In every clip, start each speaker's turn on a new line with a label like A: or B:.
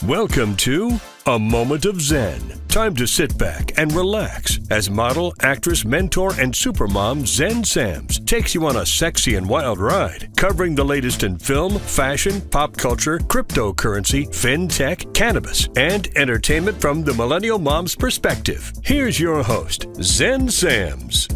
A: Welcome to A Moment of Zen. Time to sit back and relax as model, actress, mentor, and supermom Zen Sams takes you on a sexy and wild ride, covering the latest in film, fashion, pop culture, cryptocurrency, fintech, cannabis, and entertainment from the millennial mom's perspective. Here's your host, Zen Sams.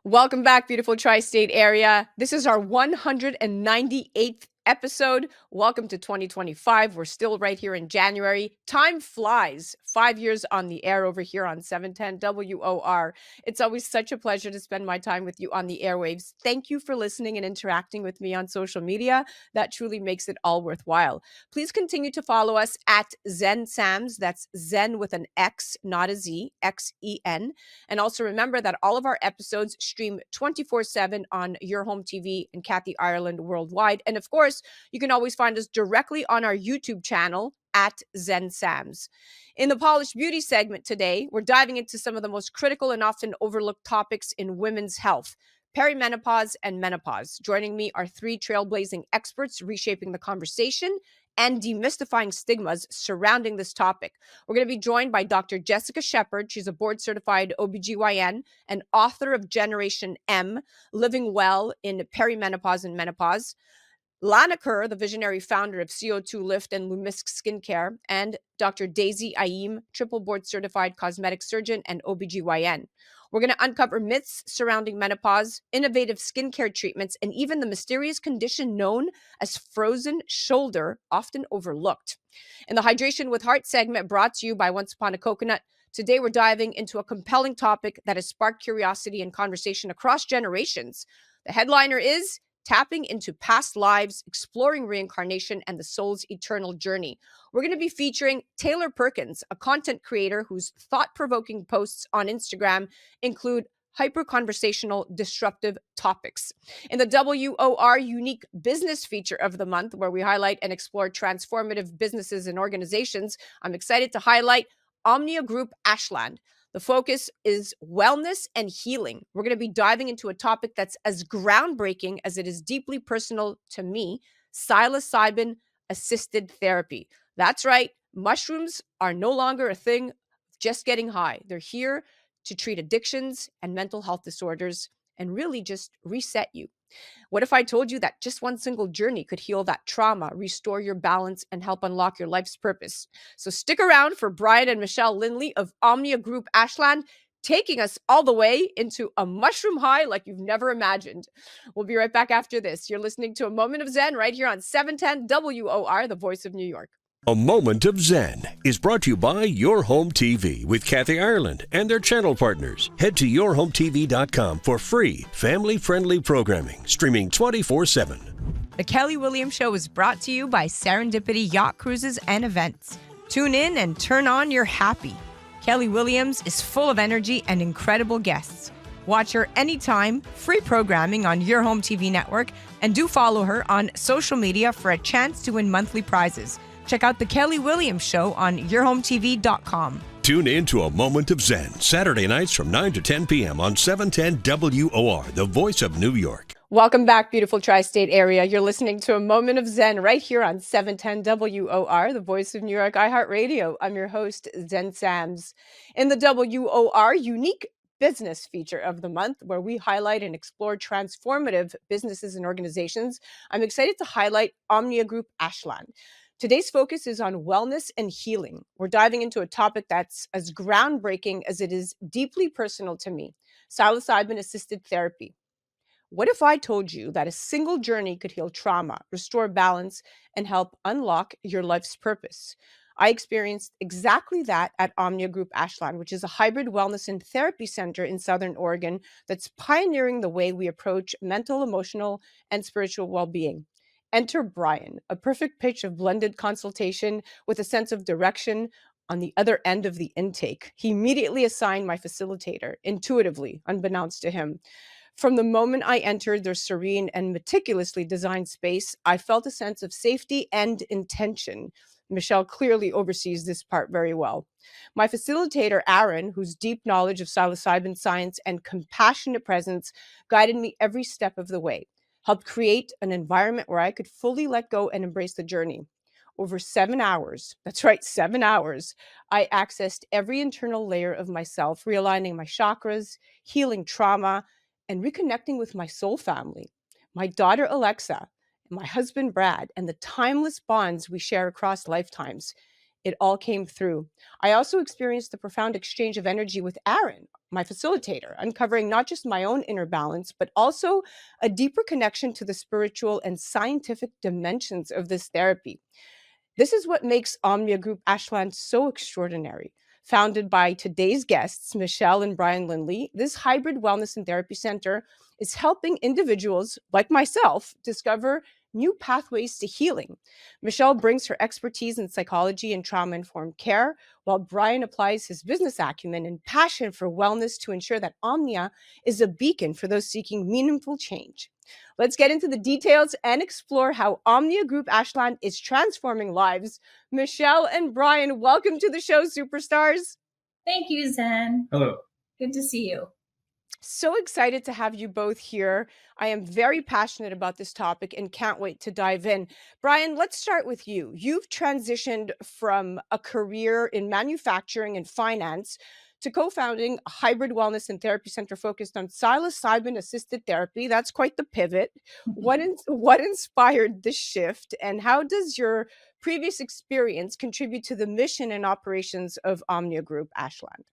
B: Welcome back, beautiful tri-state area. This is our 198th episode. Welcome to 2025. We're still right here in January. Time flies. 5 years on the air over here on 710 WOR. It's always such a pleasure to spend my time with you on the airwaves. Thank you for listening and interacting with me on social media. That truly makes it all worthwhile. Please continue to follow us at Zen Sams. That's Zen with an X, not a Z, X-E-N. And also remember that all of our episodes stream 24/7 on Your Home TV and Kathy Ireland worldwide. And of course, you can always find us directly on our YouTube channel at Zen Sams. In the Polished Beauty segment today, we're diving into some of the most critical and often overlooked topics in women's health: perimenopause and menopause. Joining me are three trailblazing experts reshaping the conversation and demystifying stigmas surrounding this topic. We're going to be joined by Dr. Jessica Shepard. She's a board-certified OBGYN and author of Generation M, Living Well in Perimenopause and Menopause. Lana Kerr, the visionary founder of CO2 Lift and Lumisque Skincare, and Dr. Daisy Ayim, triple board certified cosmetic surgeon and OBGYN. We're going to uncover myths surrounding menopause, innovative skincare treatments, and even the mysterious condition known as frozen shoulder, often overlooked. In the Hydration with Heart segment, brought to you by Once Upon a Coconut, today we're diving into a compelling topic that has sparked curiosity and conversation across generations. The headliner is Tapping into Past Lives, Exploring Reincarnation and the Soul's Eternal Journey. We're going to be featuring Taylor Perkins, a content creator whose thought-provoking posts on Instagram include hyper-conversational, disruptive topics. In the WOR Unique Business Feature of the month, where we highlight and explore transformative businesses and organizations, I'm excited to highlight Omnia Group Ashland. The focus is wellness and healing. We're going to be diving into a topic that's as groundbreaking as it is deeply personal to me: psilocybin-assisted therapy. That's right. Mushrooms are no longer a thing of just getting high. They're here to treat addictions and mental health disorders and really just reset you. What if I told you that just one single journey could heal that trauma, restore your balance, and help unlock your life's purpose? So stick around for Brian and Michelle Lindley of Omnia Group Ashland, taking us all the way into a mushroom high like you've never imagined. We'll be right back after this. You're listening to A Moment of Zen right here on 710 WOR, the voice of New York.
A: A Moment of Zen is brought to you by Your Home TV with Kathy Ireland and their channel partners. Head to yourhometv.com for free, family-friendly programming, streaming 24/7.
B: The Kelly Williams Show is brought to you by Serendipity Yacht Cruises and Events. Tune in and turn on your happy. Kelly Williams is full of energy and incredible guests. Watch her anytime, free programming on Your Home TV network, and do follow her on social media for a chance to win monthly prizes. Check out The Kelly Williams Show on yourhometv.com.
A: Tune in to A Moment of Zen, Saturday nights from 9 to 10 p.m. on 710 WOR, the voice of New York.
B: Welcome back, beautiful tri-state area. You're listening to A Moment of Zen right here on 710 WOR, the voice of New York, iHeartRadio. I'm your host, Zen Sams. In the WOR Unique Business Feature of the month, where we highlight and explore transformative businesses and organizations, I'm excited to highlight Omnia Group Ashland. Today's focus is on wellness and healing. We're diving into a topic that's as groundbreaking as it is deeply personal to me: psilocybin-assisted therapy. What if I told you that a single journey could heal trauma, restore balance, and help unlock your life's purpose? I experienced exactly that at Omnia Group Ashland, which is a hybrid wellness and therapy center in Southern Oregon that's pioneering the way we approach mental, emotional, and spiritual well-being. Enter Brian, a perfect pitch of blended consultation with a sense of direction on the other end of the intake. He immediately assigned my facilitator, intuitively, unbeknownst to him. From the moment I entered their serene and meticulously designed space, I felt a sense of safety and intention. Michelle clearly oversees this part very well. My facilitator, Aaron, whose deep knowledge of psilocybin science and compassionate presence guided me every step of the way, helped create an environment where I could fully let go and embrace the journey. Over 7 hours, that's right, 7 hours, I accessed every internal layer of myself, realigning my chakras, healing trauma, and reconnecting with my soul family, my daughter Alexa, my husband Brad, and the timeless bonds we share across lifetimes. It all came through. I also experienced the profound exchange of energy with Aaron, my facilitator, uncovering not just my own inner balance, but also a deeper connection to the spiritual and scientific dimensions of this therapy. This is what makes Omnia Group Ashland so extraordinary. Founded by today's guests, Michelle and Brian Lindley, this hybrid wellness and therapy center is helping individuals like myself discover new pathways to healing. Michelle brings her expertise in psychology and trauma informed care, while Brian applies his business acumen and passion for wellness to ensure that Omnia is a beacon for those seeking meaningful change. Let's get into the details and explore how Omnia Group Ashland is transforming lives. Michelle and Brian, welcome to the show, superstars.
C: Thank you, Zen.
D: Hello.
C: Good to see you.
B: So excited to have you both here. I am very passionate about this topic and can't wait to dive in. Brian, let's start with you. You've transitioned from a career in manufacturing and finance to co-founding a hybrid wellness and therapy center focused on psilocybin assisted therapy. That's quite the pivot. What inspired this shift, and how does your previous experience contribute to the mission and operations of Omnia Group Ashland?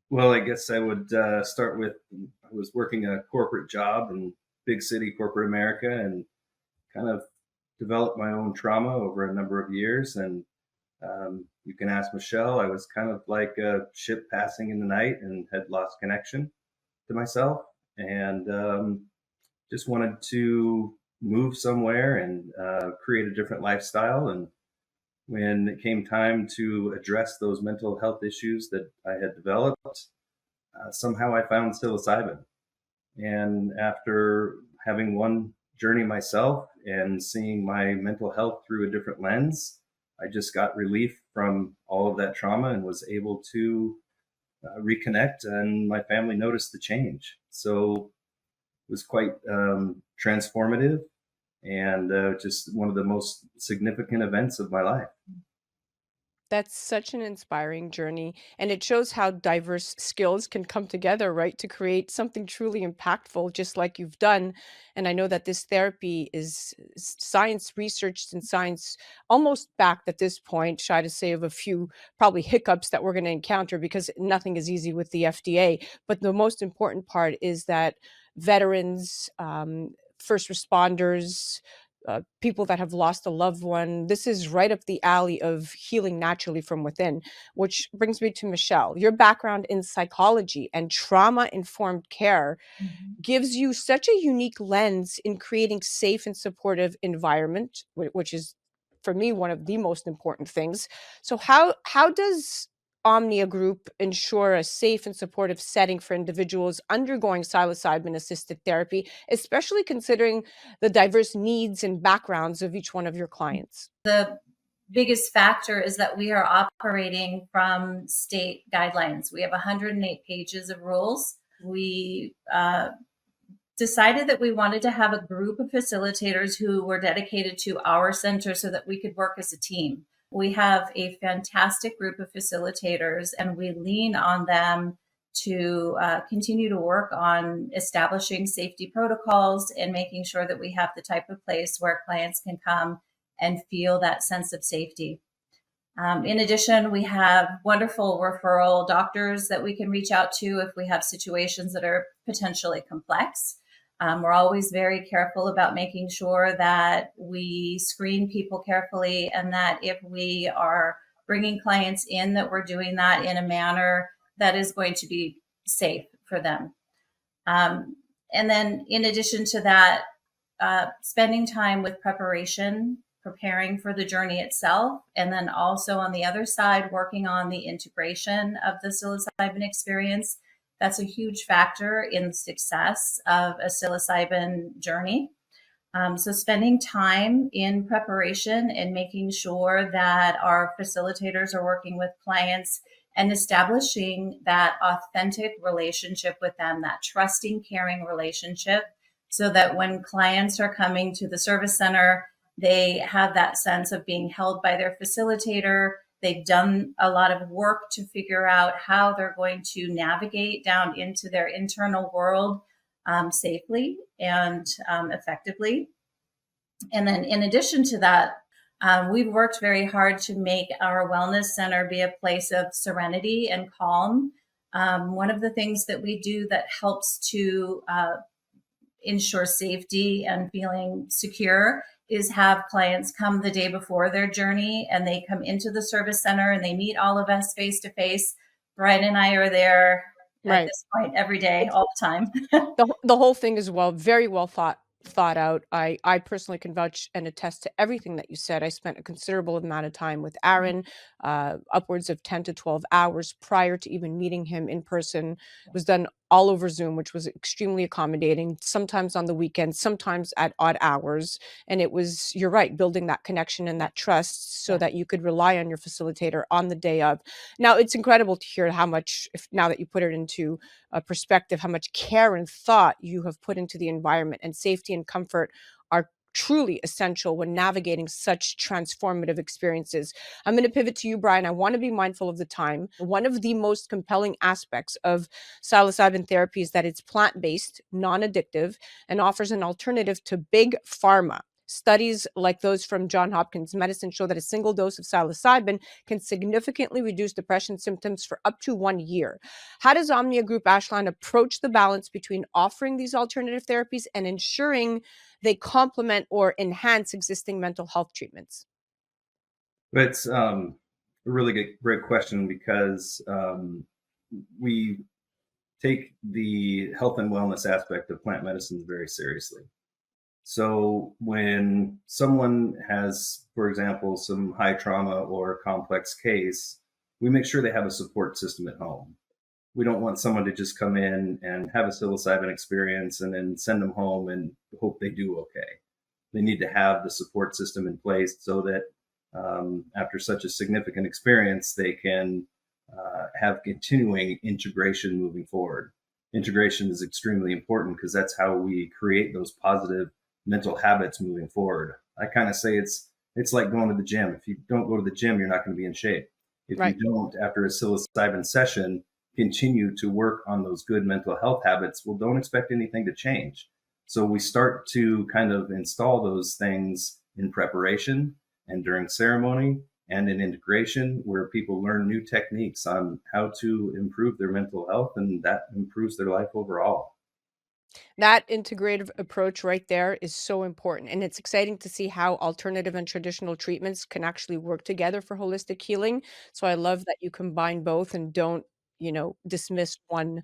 D: Well, I guess I would start with, I was working a corporate job in big city corporate America and kind of developed my own trauma over a number of years. And you can ask Michelle, I was kind of like a ship passing in the night and had lost connection to myself, and just wanted to move somewhere and create a different lifestyle. And when it came time to address those mental health issues that I had developed, somehow I found psilocybin. And after having one journey myself and seeing my mental health through a different lens, I just got relief from all of that trauma and was able to reconnect, and my family noticed the change. So it was quite transformative, and just one of the most significant events of my life.
B: That's such an inspiring journey, and it shows how diverse skills can come together, right, to create something truly impactful, just like you've done. And I know that this therapy is science researched and science almost backed at this point, shy to say of a few probably hiccups that we're going to encounter because nothing is easy with the FDA. But the most important part is that veterans, first responders, people that have lost a loved one. This is right up the alley of healing naturally from within, which brings me to Michelle. Your background in psychology and trauma-informed care gives you such a unique lens in creating safe and supportive environment, which is, for me, one of the most important things. So how does Omnia Group ensure a safe and supportive setting for individuals undergoing psilocybin-assisted therapy, especially considering the diverse needs and backgrounds of each one of your clients?
C: The biggest factor is that we are operating from state guidelines. We have 108 pages of rules. We decided that we wanted to have a group of facilitators who were dedicated to our center so that we could work as a team. We have a fantastic group of facilitators, and we lean on them to continue to work on establishing safety protocols and making sure that we have the type of place where clients can come and feel that sense of safety. In addition, we have wonderful referral doctors that we can reach out to if we have situations that are potentially complex. We're always very careful about making sure that we screen people carefully, and that if we are bringing clients in, that we're doing that in a manner that is going to be safe for them. And then in addition to that, spending time with preparation, preparing for the journey itself, and then also on the other side, working on the integration of the psilocybin experience. That's a huge factor in the success of a psilocybin journey. So spending time in preparation and making sure that our facilitators are working with clients and establishing that authentic relationship with them, that trusting, caring relationship, so that when clients are coming to the service center, They have that sense of being held by their facilitator. They've done a lot of work to figure out how they're going to navigate down into their internal world safely and effectively. And then in addition to that, we've worked very hard to make our wellness center be a place of serenity and calm. One of the things that we do that helps to ensure safety and feeling secure is have clients come the day before their journey, and they come into the service center and they meet all of us face to face. Brian and I are there at this point every day, all the time.
B: The whole thing is very well thought out. I personally can vouch and attest to everything that you said. I spent a considerable amount of time with Aaron, upwards of 10 to 12 hours prior to even meeting him in person. It was done all over Zoom, which was extremely accommodating, sometimes on the weekends, sometimes at odd hours. And it was, you're right, building that connection and that trust so that you could rely on your facilitator on the day of. Now, it's incredible to hear how much, now that you put it into perspective, how much care and thought you have put into the environment, and safety and comfort are truly essential when navigating such transformative experiences. I'm going to pivot to you, Brian. I want to be mindful of the time. One of the most compelling aspects of psilocybin therapy is that it's plant-based, non-addictive, and offers an alternative to big pharma. Studies like those from Johns Hopkins Medicine show that a single dose of psilocybin can significantly reduce depression symptoms for up to 1 year. How does Omnia Group Ashland approach the balance between offering these alternative therapies and ensuring they complement or enhance existing mental health treatments?
D: It's a really great question, because we take the health and wellness aspect of plant medicines very seriously. So when someone has, for example, some high trauma or complex case, we make sure they have a support system at home. We don't want someone to just come in and have a psilocybin experience and then send them home and hope they do okay. They need to have the support system in place so that after such a significant experience, they can have continuing integration moving forward. Integration is extremely important because that's how we create those positive mental habits moving forward. I kind of say it's like going to the gym. If you don't go to the gym, you're not going to be in shape. If you don't, after a psilocybin session, continue to work on those good mental health habits, well, don't expect anything to change. So we start to kind of install those things in preparation and during ceremony and in integration, where people learn new techniques on how to improve their mental health, and that improves their life overall.
B: That integrative approach right there is so important. And it's exciting to see how alternative and traditional treatments can actually work together for holistic healing. So I love that you combine both and don't, dismiss one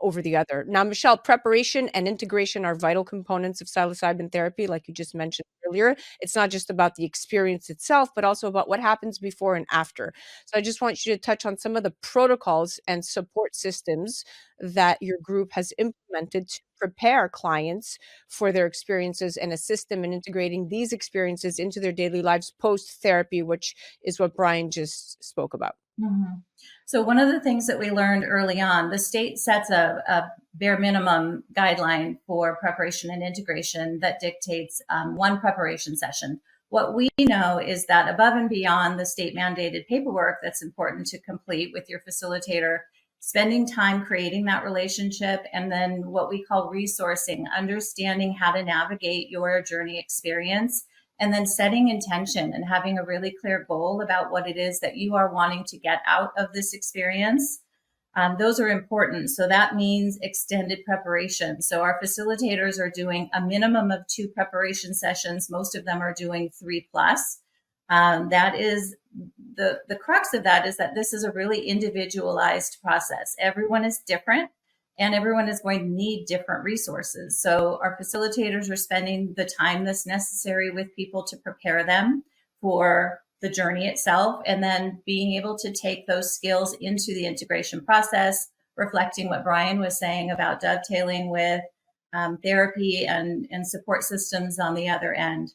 B: over the other. Now, Michelle, preparation and integration are vital components of psilocybin therapy, like you just mentioned earlier. It's not just about the experience itself, but also about what happens before and after. So I just want you to touch on some of the protocols and support systems that your group has implemented to prepare clients for their experiences and assist them in integrating these experiences into their daily lives post-therapy, which is what Brian just spoke about.
C: Mm-hmm. So one of the things that we learned early on, the state sets a bare minimum guideline for preparation and integration that dictates one preparation session. What we know is that above and beyond the state mandated paperwork that's important to complete with your facilitator, spending time creating that relationship, and then what we call resourcing, understanding how to navigate your journey experience, and then setting intention and having a really clear goal about what it is that you are wanting to get out of this experience. Those are important. So that means extended preparation. So our facilitators are doing a minimum of 2 preparation sessions. Most of them are doing 3+. That is the crux of that, is that this is a really individualized process. Everyone is different, and everyone is going to need different resources. So our facilitators are spending the time that's necessary with people to prepare them for the journey itself, and then being able to take those skills into the integration process, reflecting what Brian was saying about dovetailing with therapy and support systems on the other end.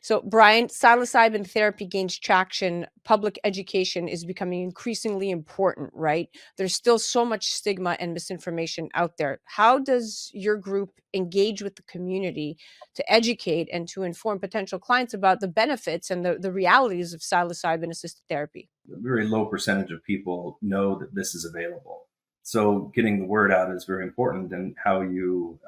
B: So, Brian, psilocybin therapy gains traction. Public education is becoming increasingly important, right? There's still so much stigma and misinformation out there. How does your group engage with the community to educate and to inform potential clients about the benefits and the realities of psilocybin assisted therapy?
D: A very low percentage of people know that this is available. So getting the word out is very important, and how you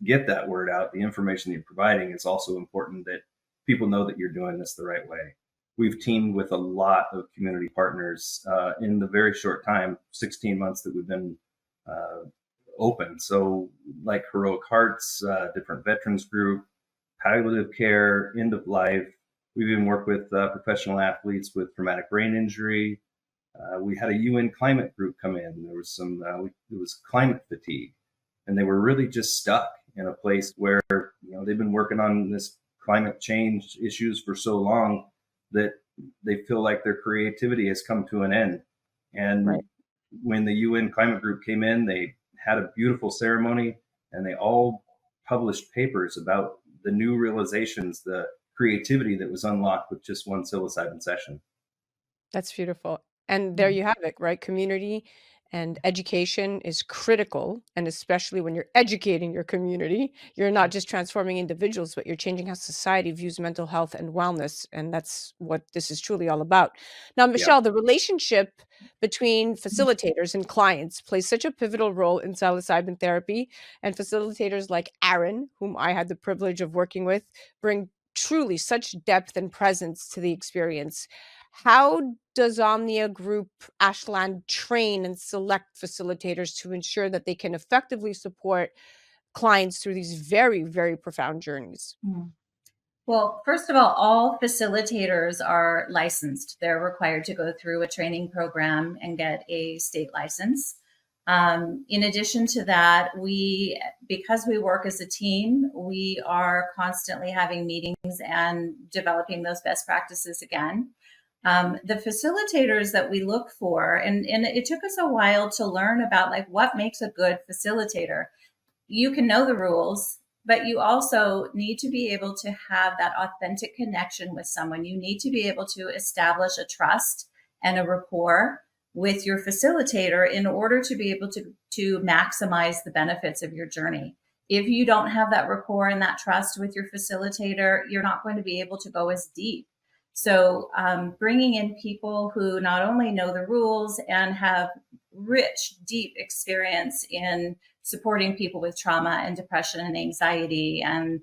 D: get that word out, the information that you're providing, is also important, that people know that you're doing this the right way. We've teamed with a lot of community partners in the very short time, 16 months that we've been open. So like Heroic Hearts, different veterans group, palliative care, end of life. We've even worked with professional athletes with traumatic brain injury. We had a UN climate group come in. There was it was climate fatigue, and they were really just stuck in a place where, they've been working on this climate change issues for so long that they feel like their creativity has come to an end. And
B: Right.
D: when the UN climate group came in, they had a beautiful ceremony, and they all published papers about the new realizations, the creativity that was unlocked with just one psilocybin session.
B: That's beautiful. And there you have it, right? Community and education is critical. And especially when you're educating your community, you're not just transforming individuals, but you're changing how society views mental health and wellness. And that's what this is truly all about. Now,
D: Yeah.
B: Michelle, the relationship between facilitators and clients plays such a pivotal role in psilocybin therapy. And facilitators like Aaron, whom I had the privilege of working with, bring truly such depth and presence to the experience. How does Omnia Group Ashland train and select facilitators to ensure that they can effectively support clients through these very, very profound journeys?
C: Well, first of all facilitators are licensed. They're required to go through a training program and get a state license. In addition to that, because we work as a team, we are constantly having meetings and developing those best practices again. The facilitators that we look for, and it took us a while to learn about like what makes a good facilitator. You can know the rules, but you also need to be able to have that authentic connection with someone. You need to be able to establish a trust and a rapport with your facilitator in order to be able to maximize the benefits of your journey. If you don't have that rapport and that trust with your facilitator, you're not going to be able to go as deep. So bringing in people who not only know the rules and have rich, deep experience in supporting people with trauma and depression and anxiety, and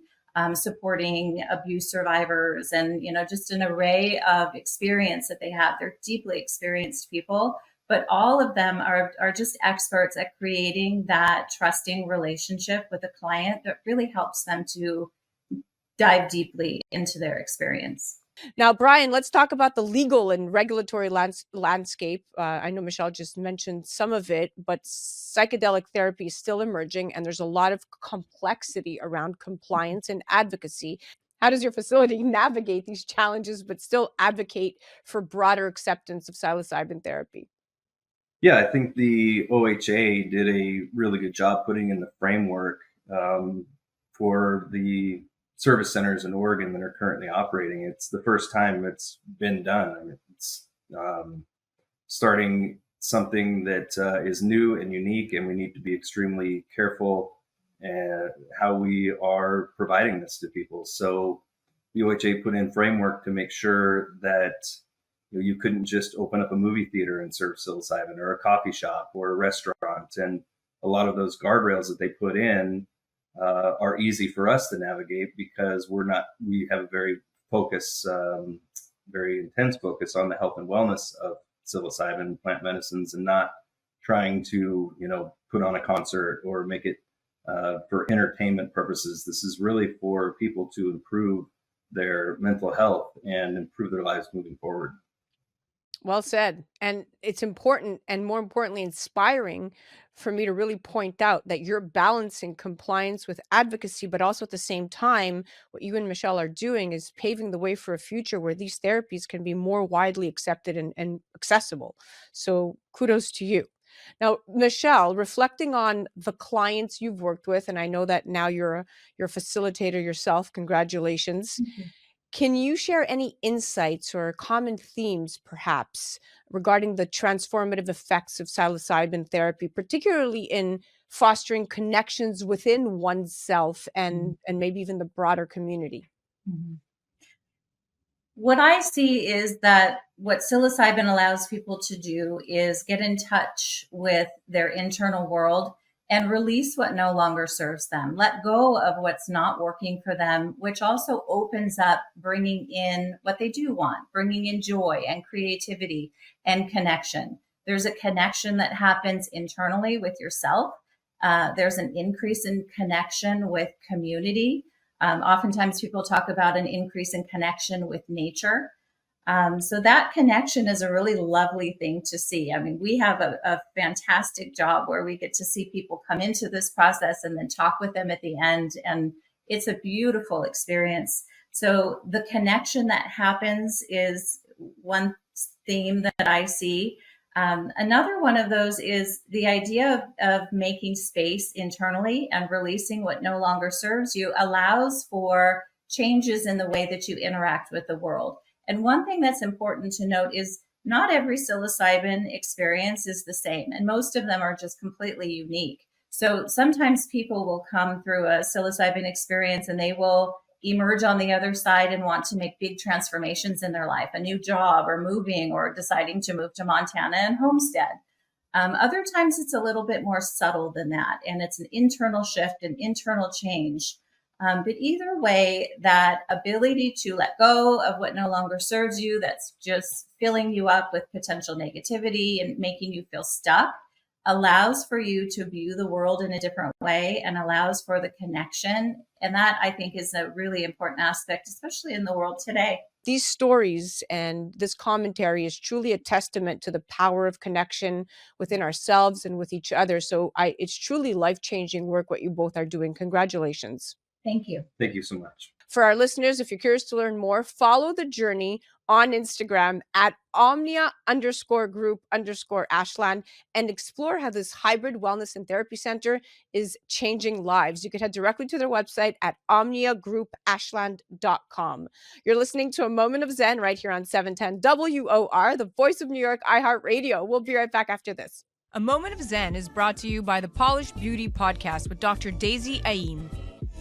C: supporting abuse survivors, and just an array of experience that they have. They're deeply experienced people, but all of them are just experts at creating that trusting relationship with a client that really helps them to dive deeply into their experience.
B: Now, Brian, let's talk about the legal and regulatory landscape. I know Michelle just mentioned some of it, but psychedelic therapy is still emerging, and there's a lot of complexity around compliance and advocacy. How does your facility navigate these challenges, but still advocate for broader acceptance of psilocybin therapy?
D: Yeah, I think the OHA did a really good job putting in the framework for the service centers in Oregon that are currently operating. It's the first time it's been done. I mean, it's starting something that is new and unique, and we need to be extremely careful at how we are providing this to people. So the OHA put in framework to make sure that you couldn't just open up a movie theater and serve psilocybin, or a coffee shop or a restaurant. And a lot of those guardrails that they put in are easy for us to navigate, because we have a very very intense focus on the health and wellness of psilocybin plant medicines, and not trying to, put on a concert or make it for entertainment purposes. This is really for people to improve their mental health and improve their lives moving forward.
B: Well said. And it's important, and more importantly, inspiring for me to really point out that you're balancing compliance with advocacy, but also at the same time, what you and Michelle are doing is paving the way for a future where these therapies can be more widely accepted and accessible. So kudos to you. Now, Michelle, reflecting on the clients you've worked with, and I know that now you're a facilitator yourself, congratulations. Can you share any insights or common themes, perhaps, regarding the transformative effects of psilocybin therapy, particularly in fostering connections within oneself and maybe even the broader community?
C: Mhm. What I see is that what psilocybin allows people to do is get in touch with their internal world and release what no longer serves them. Let go of what's not working for them, which also opens up bringing in what they do want, bringing in joy and creativity and connection. There's a connection that happens internally with yourself. There's an increase in connection with community. Oftentimes people talk about an increase in connection with nature. So that connection is a really lovely thing to see. I mean, we have a fantastic job where we get to see people come into this process and then talk with them at the end. And it's a beautiful experience. So the connection that happens is one theme that I see. Another one of those is the idea of making space internally and releasing what no longer serves you allows for changes in the way that you interact with the world. And one thing that's important to note is not every psilocybin experience is the same, and most of them are just completely unique. So sometimes people will come through a psilocybin experience and they will emerge on the other side and want to make big transformations in their life, a new job or moving or deciding to move to Montana and homestead. Other times it's a little bit more subtle than that, and it's an internal shift, an internal change. But either way, that ability to let go of what no longer serves you, that's just filling you up with potential negativity and making you feel stuck, allows for you to view the world in a different way and allows for the connection. And that, I think, is a really important aspect, especially in the world today.
B: These stories and this commentary is truly a testament to the power of connection within ourselves and with each other. So it's truly life-changing work what you both are doing. Congratulations.
C: Thank you.
D: Thank you so much.
B: For our listeners, if you're curious to learn more, follow the journey on Instagram at Omnia_group_Ashland and explore how this hybrid wellness and therapy center is changing lives. You could head directly to their website at omniagroupashland.com. You're listening to A Moment of Zen right here on 710 WOR, the voice of New York, iHeartRadio. We'll be right back after this. A Moment of Zen is brought to you by the Polished Beauty Podcast with Dr. Daisy Ayim.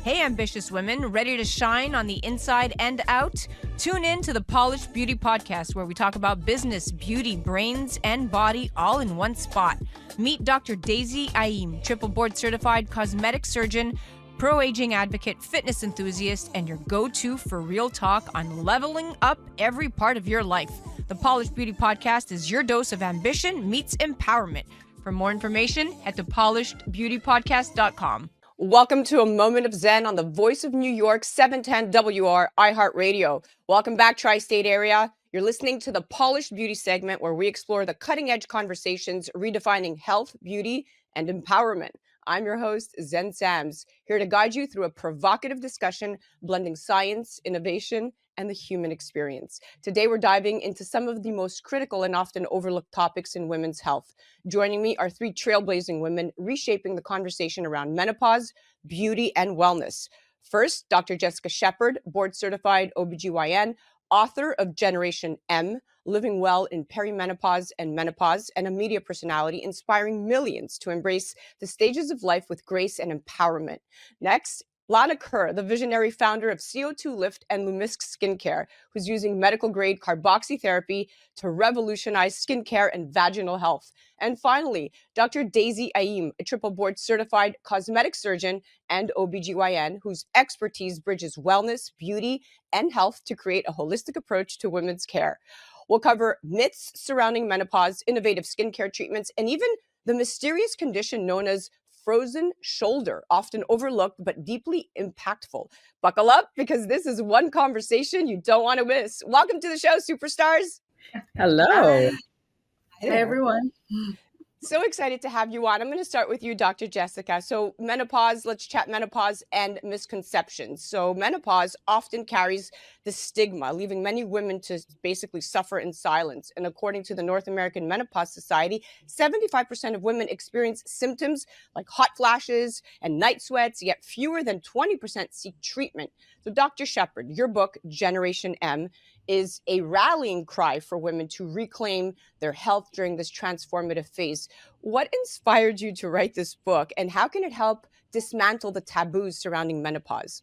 B: Hey, ambitious women, ready to shine on the inside and out? Tune in to the Polished Beauty Podcast, where we talk about business, beauty, brains, and body all in one spot. Meet Dr. Daisy Ayim, triple board certified cosmetic surgeon, pro-aging advocate, fitness enthusiast, and your go-to for real talk on leveling up every part of your life. The Polished Beauty Podcast is your dose of ambition meets empowerment. For more information, head to polishedbeautypodcast.com. Welcome to A Moment of Zen on the voice of New York, 710 WOR, iHeartRadio. Welcome back, Tri-State area. You're listening to the Polished Beauty segment, where we explore the cutting-edge conversations redefining health, beauty, and empowerment. I'm your host, Zen Sams, here to guide you through a provocative discussion blending science, innovation, and the human experience. Today, we're diving into some of the most critical and often overlooked topics in women's health. Joining me are three trailblazing women reshaping the conversation around menopause, beauty, and wellness. First, Dr. Jessica Shepard, board-certified OBGYN, author of Generation M, Living Well in Perimenopause and Menopause, and a media personality inspiring millions to embrace the stages of life with grace and empowerment. Next, Lana Kerr, the visionary founder of CO2 Lift and Lumisque skincare, who's using medical-grade carboxytherapy to revolutionize skincare and vaginal health. And finally, Dr. Daisy Ayim, a triple board certified cosmetic surgeon and OBGYN, whose expertise bridges wellness, beauty, and health to create a holistic approach to women's care. We'll cover myths surrounding menopause, innovative skincare treatments, and even the mysterious condition known as frozen shoulder, often overlooked but deeply impactful. Buckle up, because this is one conversation you don't want to miss. Welcome to the show, superstars.
E: Hello.
C: Hi, everyone.
B: So excited to have you on. I'm going to start with you, Dr. Jessica. So menopause, let's chat menopause and misconceptions. So menopause often carries the stigma, leaving many women to basically suffer in silence. And according to the North American Menopause Society, 75% of women experience symptoms like hot flashes and night sweats, yet fewer than 20% seek treatment. So Dr. Shepard, your book, Generation M, is a rallying cry for women to reclaim their health during this transformative phase. What inspired you to write this book, and how can it help dismantle the taboos surrounding menopause?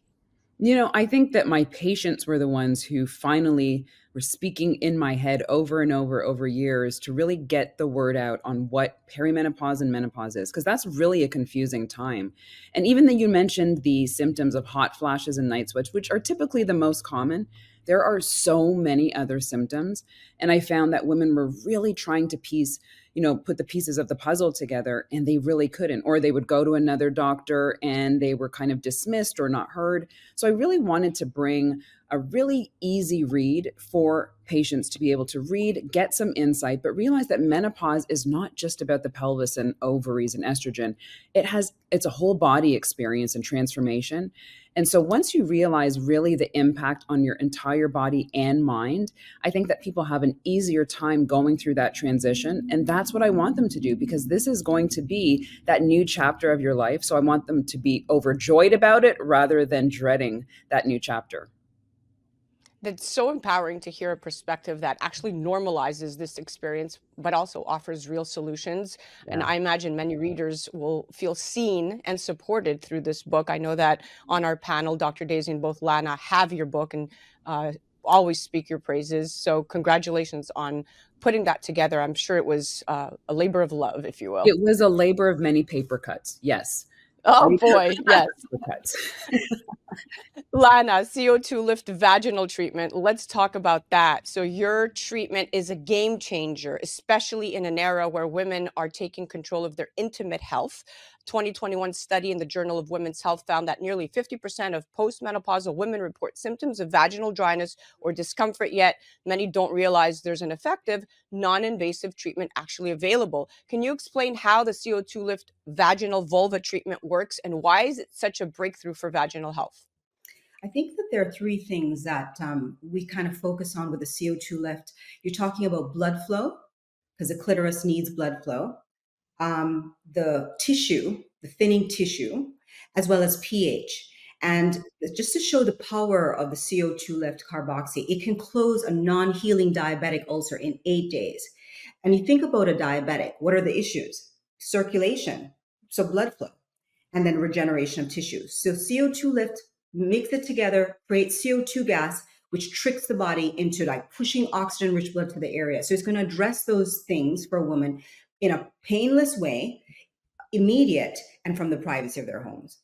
E: I think that my patients were the ones who finally were speaking in my head over and over years to really get the word out on what perimenopause and menopause is, because that's really a confusing time. And even though you mentioned the symptoms of hot flashes and night sweats, which are typically the most common, there are so many other symptoms. And I found that women were really trying to put the pieces of the puzzle together, and they really couldn't, or they would go to another doctor and they were kind of dismissed or not heard. So I really wanted to bring a really easy read for patients to be able to read, get some insight, but realize that menopause is not just about the pelvis and ovaries and estrogen. It's a whole body experience and transformation. And so once you realize really the impact on your entire body and mind, I think that people have an easier time going through that transition. And that's what I want them to do, because this is going to be that new chapter of your life. So I want them to be overjoyed about it rather than dreading that new chapter.
B: That's so empowering to hear a perspective that actually normalizes this experience, but also offers real solutions.
E: Yeah.
B: And I imagine many readers will feel seen and supported through this book. I know that on our panel, Dr. Daisy and both Lana have your book and always speak your praises. So congratulations on putting that together. I'm sure it was a labor of love, if you will.
E: It was a labor of many paper cuts. Yes.
B: Oh boy, yes.
E: Cuts.
B: Lana, CO2 lift vaginal treatment. Let's talk about that. So your treatment is a game changer, especially in an era where women are taking control of their intimate health. 2021 study in the Journal of Women's Health found that nearly 50% of postmenopausal women report symptoms of vaginal dryness or discomfort, yet many don't realize there's an effective, non-invasive treatment actually available. Can you explain how the CO2 lift vaginal vulva treatment works, and why is it such a breakthrough for vaginal health?
F: I think that there are three things that we kind of focus on with the CO2 lift. You're talking about blood flow, because the clitoris needs blood flow, the tissue, the thinning tissue, as well as pH. And just to show the power of the CO2 lift carboxy, it can close a non-healing diabetic ulcer in 8 days. And you think about a diabetic, what are the issues? Circulation, so blood flow, and then regeneration of tissue. So CO2 lift mix it together, creates CO2 gas, which tricks the body into like pushing oxygen-rich blood to the area. So it's going to address those things for a woman in a painless way, immediate, and from the privacy of their homes.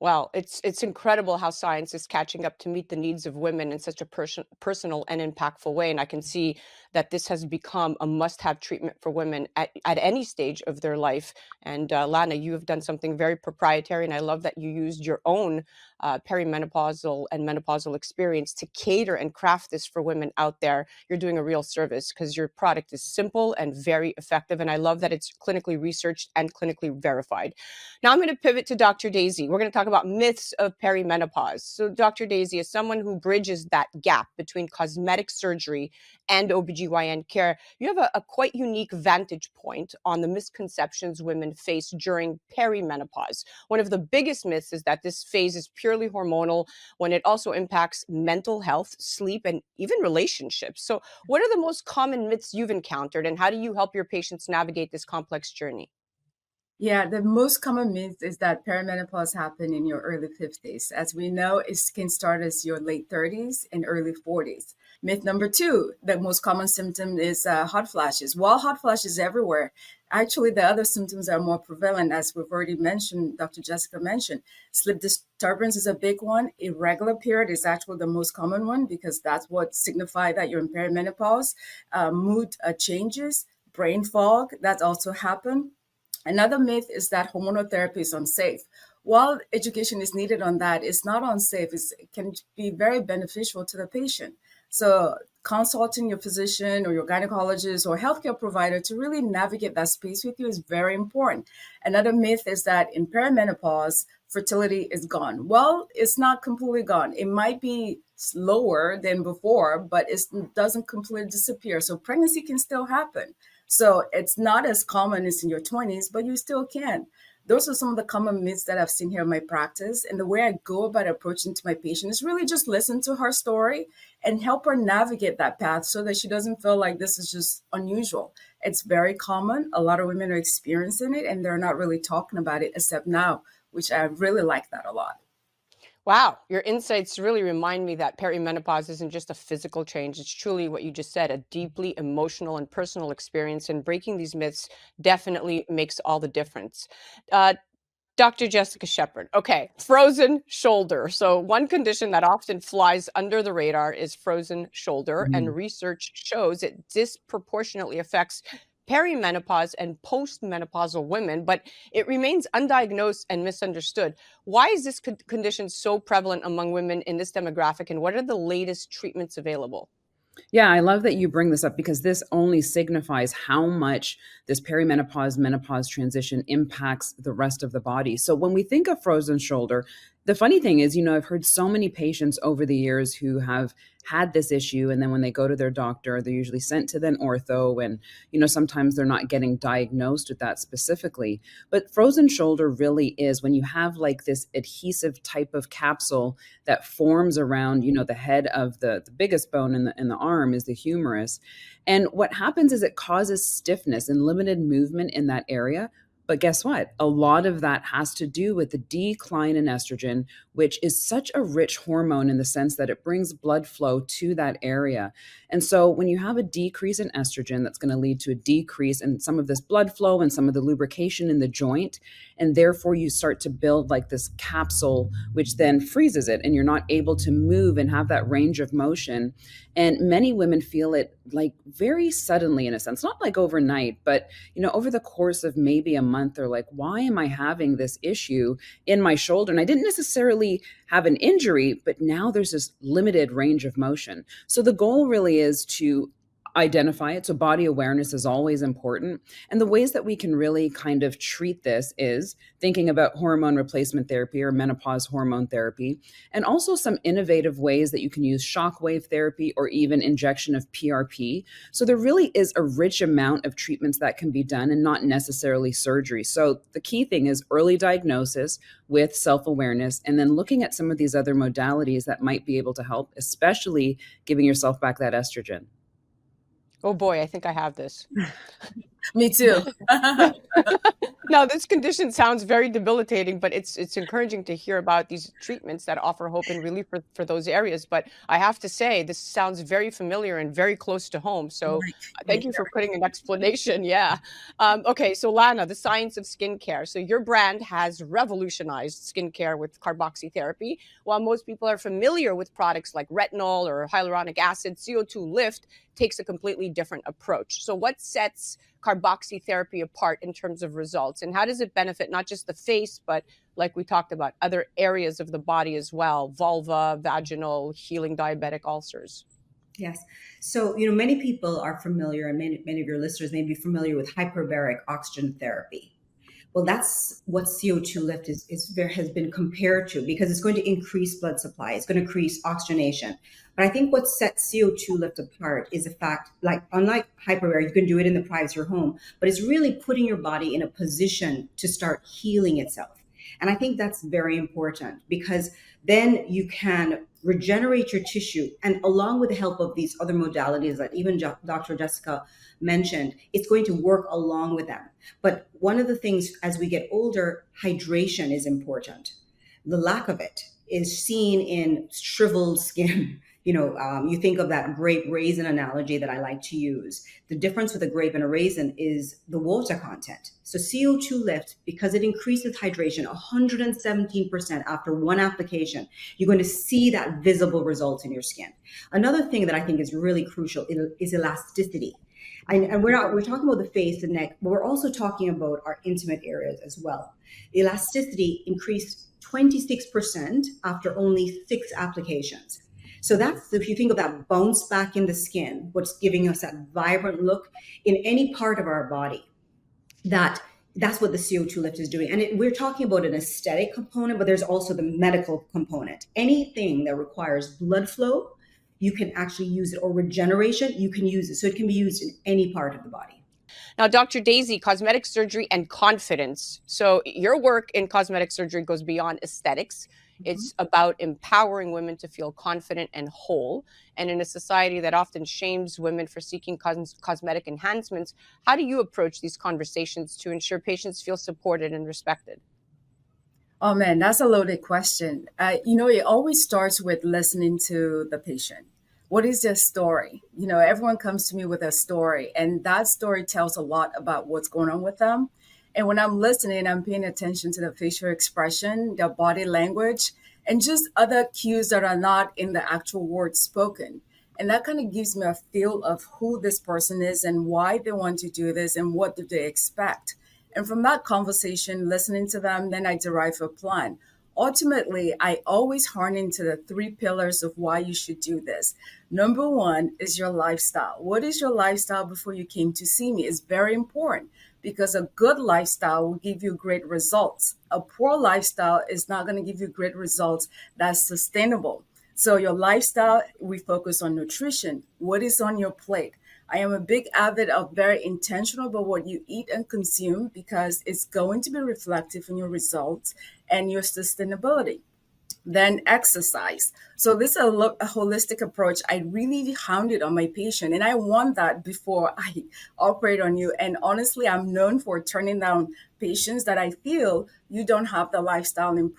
B: Well, it's incredible how science is catching up to meet the needs of women in such a personal and impactful way. And I can see that this has become a must-have treatment for women at any stage of their life. And Lana, you have done something very proprietary, and I love that you used your own perimenopausal and menopausal experience to cater and craft this for women out there. You're doing a real service because your product is simple and very effective. And I love that it's clinically researched and clinically verified. Now I'm going to pivot to Dr. Daisy. We're going to talk about myths of perimenopause. So Dr. Daisy, as someone who bridges that gap between cosmetic surgery and OBGYN care, you have a quite unique vantage point on the misconceptions women face during perimenopause. One of the biggest myths is that this phase is purely hormonal, when it also impacts mental health, sleep, and even relationships. So what are the most common myths you've encountered, and how do you help your patients navigate this complex journey?
G: Yeah, the most common myth is that perimenopause happens in your early 50s. As we know, it can start as your late 30s and early 40s. Myth number two, the most common symptom is hot flashes. While hot flashes everywhere, actually the other symptoms are more prevalent, as we've already mentioned, Dr. Jessica mentioned. Sleep disturbance is a big one. Irregular period is actually the most common one, because that's what signifies that you're in perimenopause. Mood changes, brain fog, that also happen. Another myth is that hormonal therapy is unsafe. While education is needed on that, it's not unsafe. It can be very beneficial to the patient. So consulting your physician or your gynecologist or healthcare provider to really navigate that space with you is very important. Another myth is that in perimenopause, fertility is gone. Well, it's not completely gone. It might be slower than before, but it doesn't completely disappear. So pregnancy can still happen. So it's not as common as in your 20s, but you still can. Those are some of the common myths that I've seen here in my practice. And the way I go about approaching to my patient is really just listen to her story and help her navigate that path so that she doesn't feel like this is just unusual. It's very common. A lot of women are experiencing it and they're not really talking about it except now, which I really like that a lot.
B: Wow, your insights really remind me that perimenopause isn't just a physical change. It's truly what you just said, a deeply emotional and personal experience. And breaking these myths definitely makes all the difference. Dr. Jessica Shepard. Okay, frozen shoulder. So one condition that often flies under the radar is frozen shoulder, and research shows it disproportionately affects perimenopause and postmenopausal women, but it remains undiagnosed and misunderstood. Why is this condition so prevalent among women in this demographic, and what are the latest treatments available?
E: Yeah, I love that you bring this up because this only signifies how much this perimenopause menopause transition impacts the rest of the body. So when we think of frozen shoulder, the funny thing is, I've heard so many patients over the years who have had this issue. And then when they go to their doctor, they're usually sent to an ortho. And, sometimes they're not getting diagnosed with that specifically. But frozen shoulder really is when you have like this adhesive type of capsule that forms around, the head of the biggest bone in the arm is the humerus. And what happens is it causes stiffness and limited movement in that area. But guess what? A lot of that has to do with the decline in estrogen, which is such a rich hormone in the sense that it brings blood flow to that area. And so when you have a decrease in estrogen, that's going to lead to a decrease in some of this blood flow and some of the lubrication in the joint. And therefore you start to build like this capsule, which then freezes it and you're not able to move and have that range of motion. And many women feel it like very suddenly in a sense, not like overnight, but over the course of maybe a month, they're like, why am I having this issue in my shoulder? And I didn't necessarily have an injury, but now there's this limited range of motion. So the goal really is to identify it. So body awareness is always important. And the ways that we can really kind of treat this is thinking about hormone replacement therapy or menopause hormone therapy, and also some innovative ways that you can use shockwave therapy or even injection of PRP. So there really is a rich amount of treatments that can be done and not necessarily surgery. So the key thing is early diagnosis with self-awareness, and then looking at some of these other modalities that might be able to help, especially giving yourself back that estrogen.
B: Oh boy, I think I have this.
G: Me too.
B: Now, this condition sounds very debilitating, but it's encouraging to hear about these treatments that offer hope and relief for those areas. But I have to say, this sounds very familiar and very close to home. So thank you for putting an explanation. Yeah. Okay, so Lana, the science of skincare. So your brand has revolutionized skincare with carboxytherapy. While most people are familiar with products like retinol or hyaluronic acid, CO2 Lift takes a completely different approach. So what sets carboxytherapy apart in terms of results, and how does it benefit not just the face, but like we talked about, other areas of the body as well, vulva, vaginal, healing diabetic ulcers?
F: Yes. So, many people are familiar, and many of your listeners may be familiar with hyperbaric oxygen therapy. Well, that's what CO2 Lift has been compared to, because it's going to increase blood supply. It's going to increase oxygenation. But I think what sets CO2 Lift apart is the fact, like, unlike hyperbaric, you can do it in the privacy of your home, but it's really putting your body in a position to start healing itself. And I think that's very important, because then you can regenerate your tissue. And along with the help of these other modalities that even Dr. Jessica mentioned, it's going to work along with them. But one of the things as we get older, hydration is important. The lack of it is seen in shriveled skin. You think of that grape raisin analogy that I like to use. The difference with a grape and a raisin is the water content. So CO2 Lift, because it increases hydration 117% after one application, you're going to see that visible result in your skin. Another thing that I think is really crucial is elasticity. And we're talking about the face and neck, but we're also talking about our intimate areas as well. Elasticity increased 26% after only 6 applications. So that's, if you think of that bounce back in the skin, what's giving us that vibrant look in any part of our body, that's what the CO2 lift is doing. And we're talking about an aesthetic component, but there's also the medical component. Anything that requires blood flow, you can actually use it, or regeneration, you can use it. So it can be used in any part of the body.
B: Now, Dr. Daisy, cosmetic surgery and confidence. So your work in cosmetic surgery goes beyond aesthetics. It's about empowering women to feel confident and whole. And in a society that often shames women for seeking cosmetic enhancements, how do you approach these conversations to ensure patients feel supported and respected?
G: Oh man, that's a loaded question. It always starts with listening to the patient. What is their story? Everyone comes to me with a story, and that story tells a lot about what's going on with them. And when I'm listening, I'm paying attention to the facial expression, their body language, and just other cues that are not in the actual words spoken. And that kind of gives me a feel of who this person is and why they want to do this and what do they expect. And from that conversation, listening to them, then I derive a plan. Ultimately, I always harn into the 3 pillars of why you should do this. Number 1 is your lifestyle. What is your lifestyle before you came to see me? It's very important, because a good lifestyle will give you great results. A poor lifestyle is not going to give you great results that's sustainable. So your lifestyle, we focus on nutrition. What is on your plate? I am a big advocate of very intentional about what you eat and consume, because it's going to be reflective in your results and your sustainability. Then exercise. So this is a holistic approach. I really hounded on my patient, and I want that before I operate on you. And honestly, I'm known for turning down patients that I feel you don't have the lifestyle in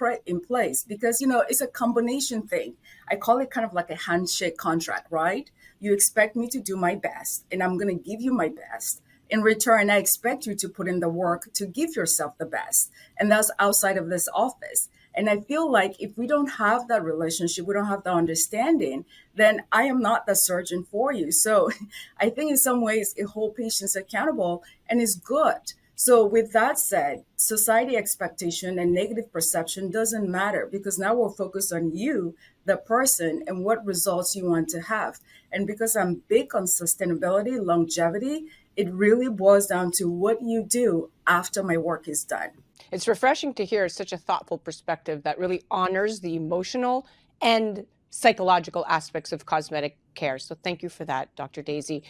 G: place, because, it's a combination thing. I call it kind of like a handshake contract, right? You expect me to do my best, and I'm going to give you my best. In return, I expect you to put in the work to give yourself the best. And that's outside of this office. And I feel like if we don't have that relationship, we don't have the understanding, then I am not the surgeon for you. So I think in some ways it holds patients accountable and is good. So with that said, society expectation and negative perception doesn't matter, because now we're focused on you, the person, and what results you want to have. And because I'm big on sustainability, longevity, it really boils down to what you do after my work is done.
B: It's refreshing to hear such a thoughtful perspective that really honors the emotional and psychological aspects of cosmetic care. So thank you for that, Dr. Daisy.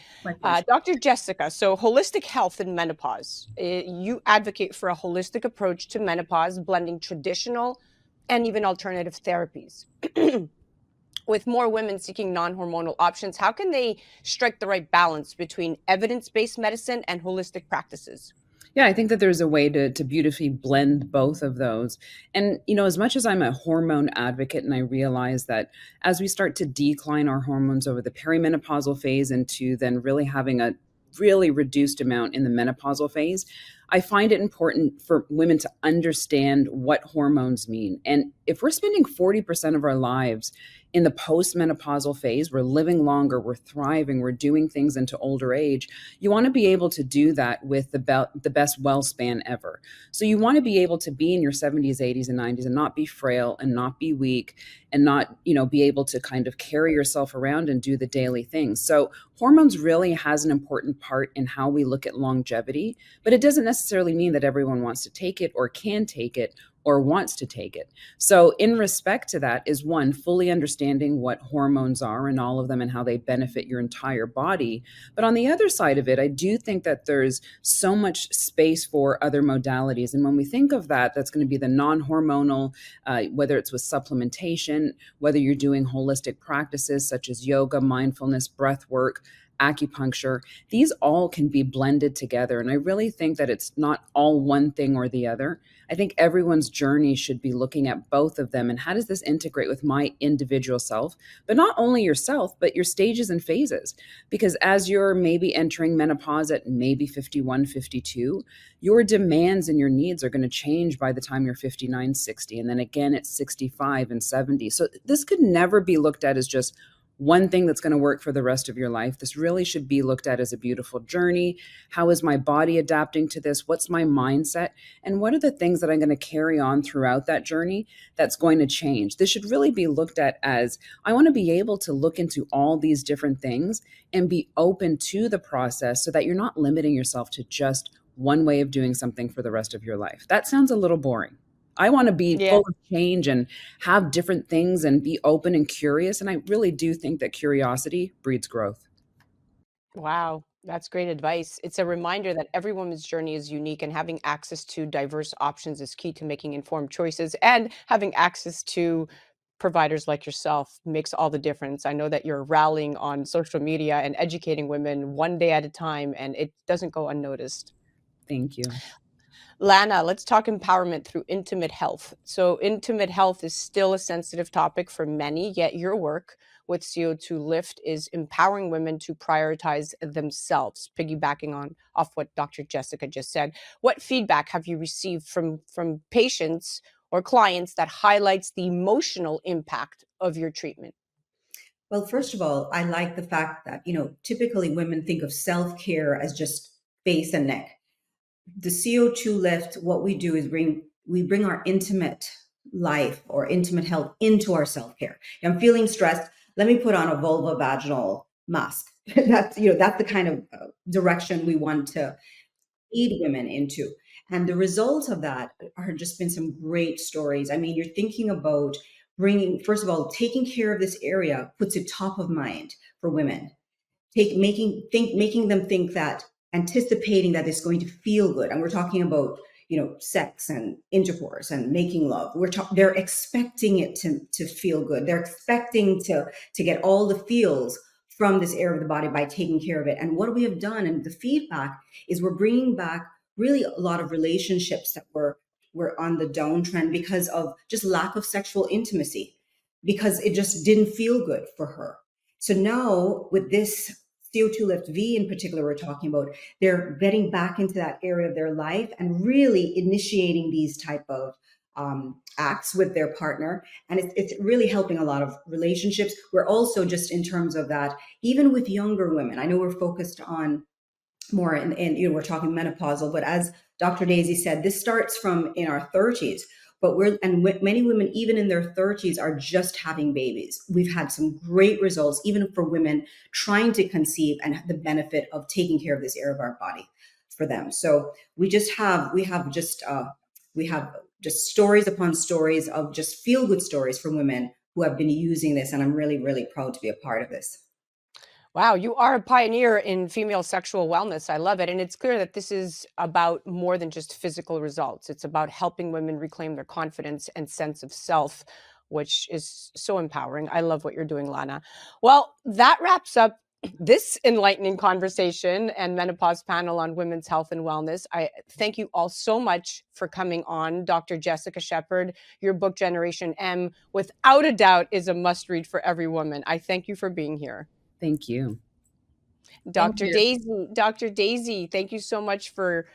B: Dr. Jessica, so holistic health in menopause. You advocate for a holistic approach to menopause, blending traditional and even alternative therapies. With more women seeking non-hormonal options, how can they strike the right balance between evidence-based medicine and holistic practices?
E: Yeah, I think that there's a way to beautifully blend both of those. And, as much as I'm a hormone advocate, and I realize that as we start to decline our hormones over the perimenopausal phase into then really having a really reduced amount in the menopausal phase, I find it important for women to understand what hormones mean. And if we're spending 40% of our lives in the postmenopausal phase, we're living longer, we're thriving, we're doing things into older age, you want to be able to do that with the best well span ever. So you want to be able to be in your 70s, 80s, and 90s and not be frail and not be weak and not, be able to kind of carry yourself around and do the daily things. So hormones really has an important part in how we look at longevity, but it doesn't necessarily mean that everyone wants to take it or can take it or wants to take it. So in respect to that is, one, fully understanding what hormones are and all of them and how they benefit your entire body. But on the other side of it, I do think that there's so much space for other modalities. And when we think of that, that's going to be the non-hormonal, whether it's with supplementation, whether you're doing holistic practices such as yoga, mindfulness, breath work, acupuncture, these all can be blended together. And I really think that it's not all one thing or the other. I think everyone's journey should be looking at both of them and how does this integrate with my individual self, but not only yourself, but your stages and phases. Because as you're maybe entering menopause at maybe 51, 52, your demands and your needs are going to change by the time you're 59, 60, and then again at 65 and 70. So this could never be looked at as just one thing that's going to work for the rest of your life. This really should be looked at as a beautiful journey. How is my body adapting to this? What's my mindset? And what are the things that I'm going to carry on throughout that journey that's going to change? This should really be looked at as, I want to be able to look into all these different things and be open to the process so that you're not limiting yourself to just one way of doing something for the rest of your life. That sounds a little boring. I want to be
B: Yeah.
E: full of change and have different things and be open and curious. And I really do think that curiosity breeds growth.
B: Wow, that's great advice. It's a reminder that every woman's journey is unique, and having access to diverse options is key to making informed choices. And having access to providers like yourself makes all the difference. I know that you're rallying on social media and educating women one day at a time, and it doesn't go unnoticed.
E: Thank you.
B: Lana, let's talk empowerment through intimate health. So, intimate health is still a sensitive topic for many, yet your work with CO2 Lift is empowering women to prioritize themselves, piggybacking on off what Dr. Jessica just said. What feedback have you received from patients or clients that highlights the emotional impact of your treatment?
F: Well, first of all, I like the fact that, typically women think of self-care as just face and neck. The CO2 Lift, what we do is we bring our intimate life or intimate health into our self-care. I'm feeling stressed. Let me put on a vulvovaginal mask. That's the kind of direction we want to lead women into. And the results of that are just been some great stories. I mean, you're thinking about first of all, taking care of this area puts it top of mind for women. Making them think that, anticipating that it's going to feel good. And we're talking about, sex and intercourse and making love. They're expecting it to feel good. They're expecting to get all the feels from this area of the body by taking care of it. And what we have done, and the feedback is, we're bringing back really a lot of relationships that were on the downtrend because of just lack of sexual intimacy, because it just didn't feel good for her. So now with this CO2 Lift V in particular, we're talking about, they're getting back into that area of their life and really initiating these type of acts with their partner. And it's really helping a lot of relationships. We're also, just in terms of that, even with younger women, I know we're focused on more and we're talking menopausal, but as Dr. Daisy said, this starts from in our 30s. But many women, even in their 30s, are just having babies. We've had some great results, even for women trying to conceive, and the benefit of taking care of this area of our body for them. So we have just stories upon stories of just feel good stories from women who have been using this, and I'm really, really proud to be a part of this.
B: Wow, you are a pioneer in female sexual wellness. I love it. And it's clear that this is about more than just physical results. It's about helping women reclaim their confidence and sense of self, which is so empowering. I love what you're doing, Lana. Well, that wraps up this enlightening conversation and Menopause Panel on women's health and wellness. I thank you all so much for coming on. Dr. Jessica Shepard, your book, Generation M, without a doubt is a must read for every woman. I thank you for being here.
E: Thank you.
B: Dr. Daisy, thank you so much for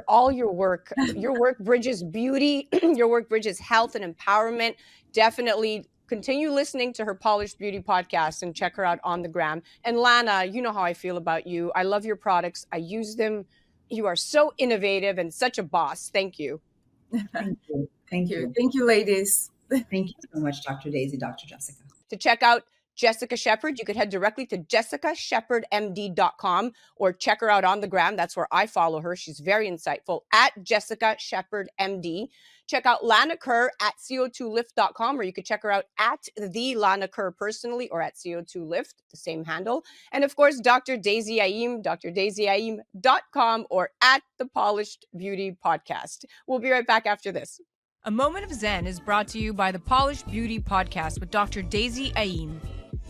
B: all your work. Your work bridges beauty, your work bridges health and empowerment. Definitely continue listening to her Polished Beauty podcast and check her out on the gram. And Lana, you know how I feel about you. I love your products. I use them. You are so innovative and such a boss. Thank you.
F: Thank you. Thank you.
G: Thank you, ladies.
F: Thank you so much, Dr. Daisy, Dr. Jessica.
B: To check out Jessica Shepard, you could head directly to jessicashepardmd.com or check her out on the gram. That's where I follow her. She's very insightful at Jessica Shepard MD. Check out Lana Kerr at co2lift.com, or you could check her out at the Lana Kerr personally or at CO2Lift, the same handle. And of course, Dr. Daisy Ayim, drdaisyayim.com or at the Polished Beauty Podcast. We'll be right back after this. A Moment of Zen is brought to you by the Polished Beauty Podcast with Dr. Daisy Ayim.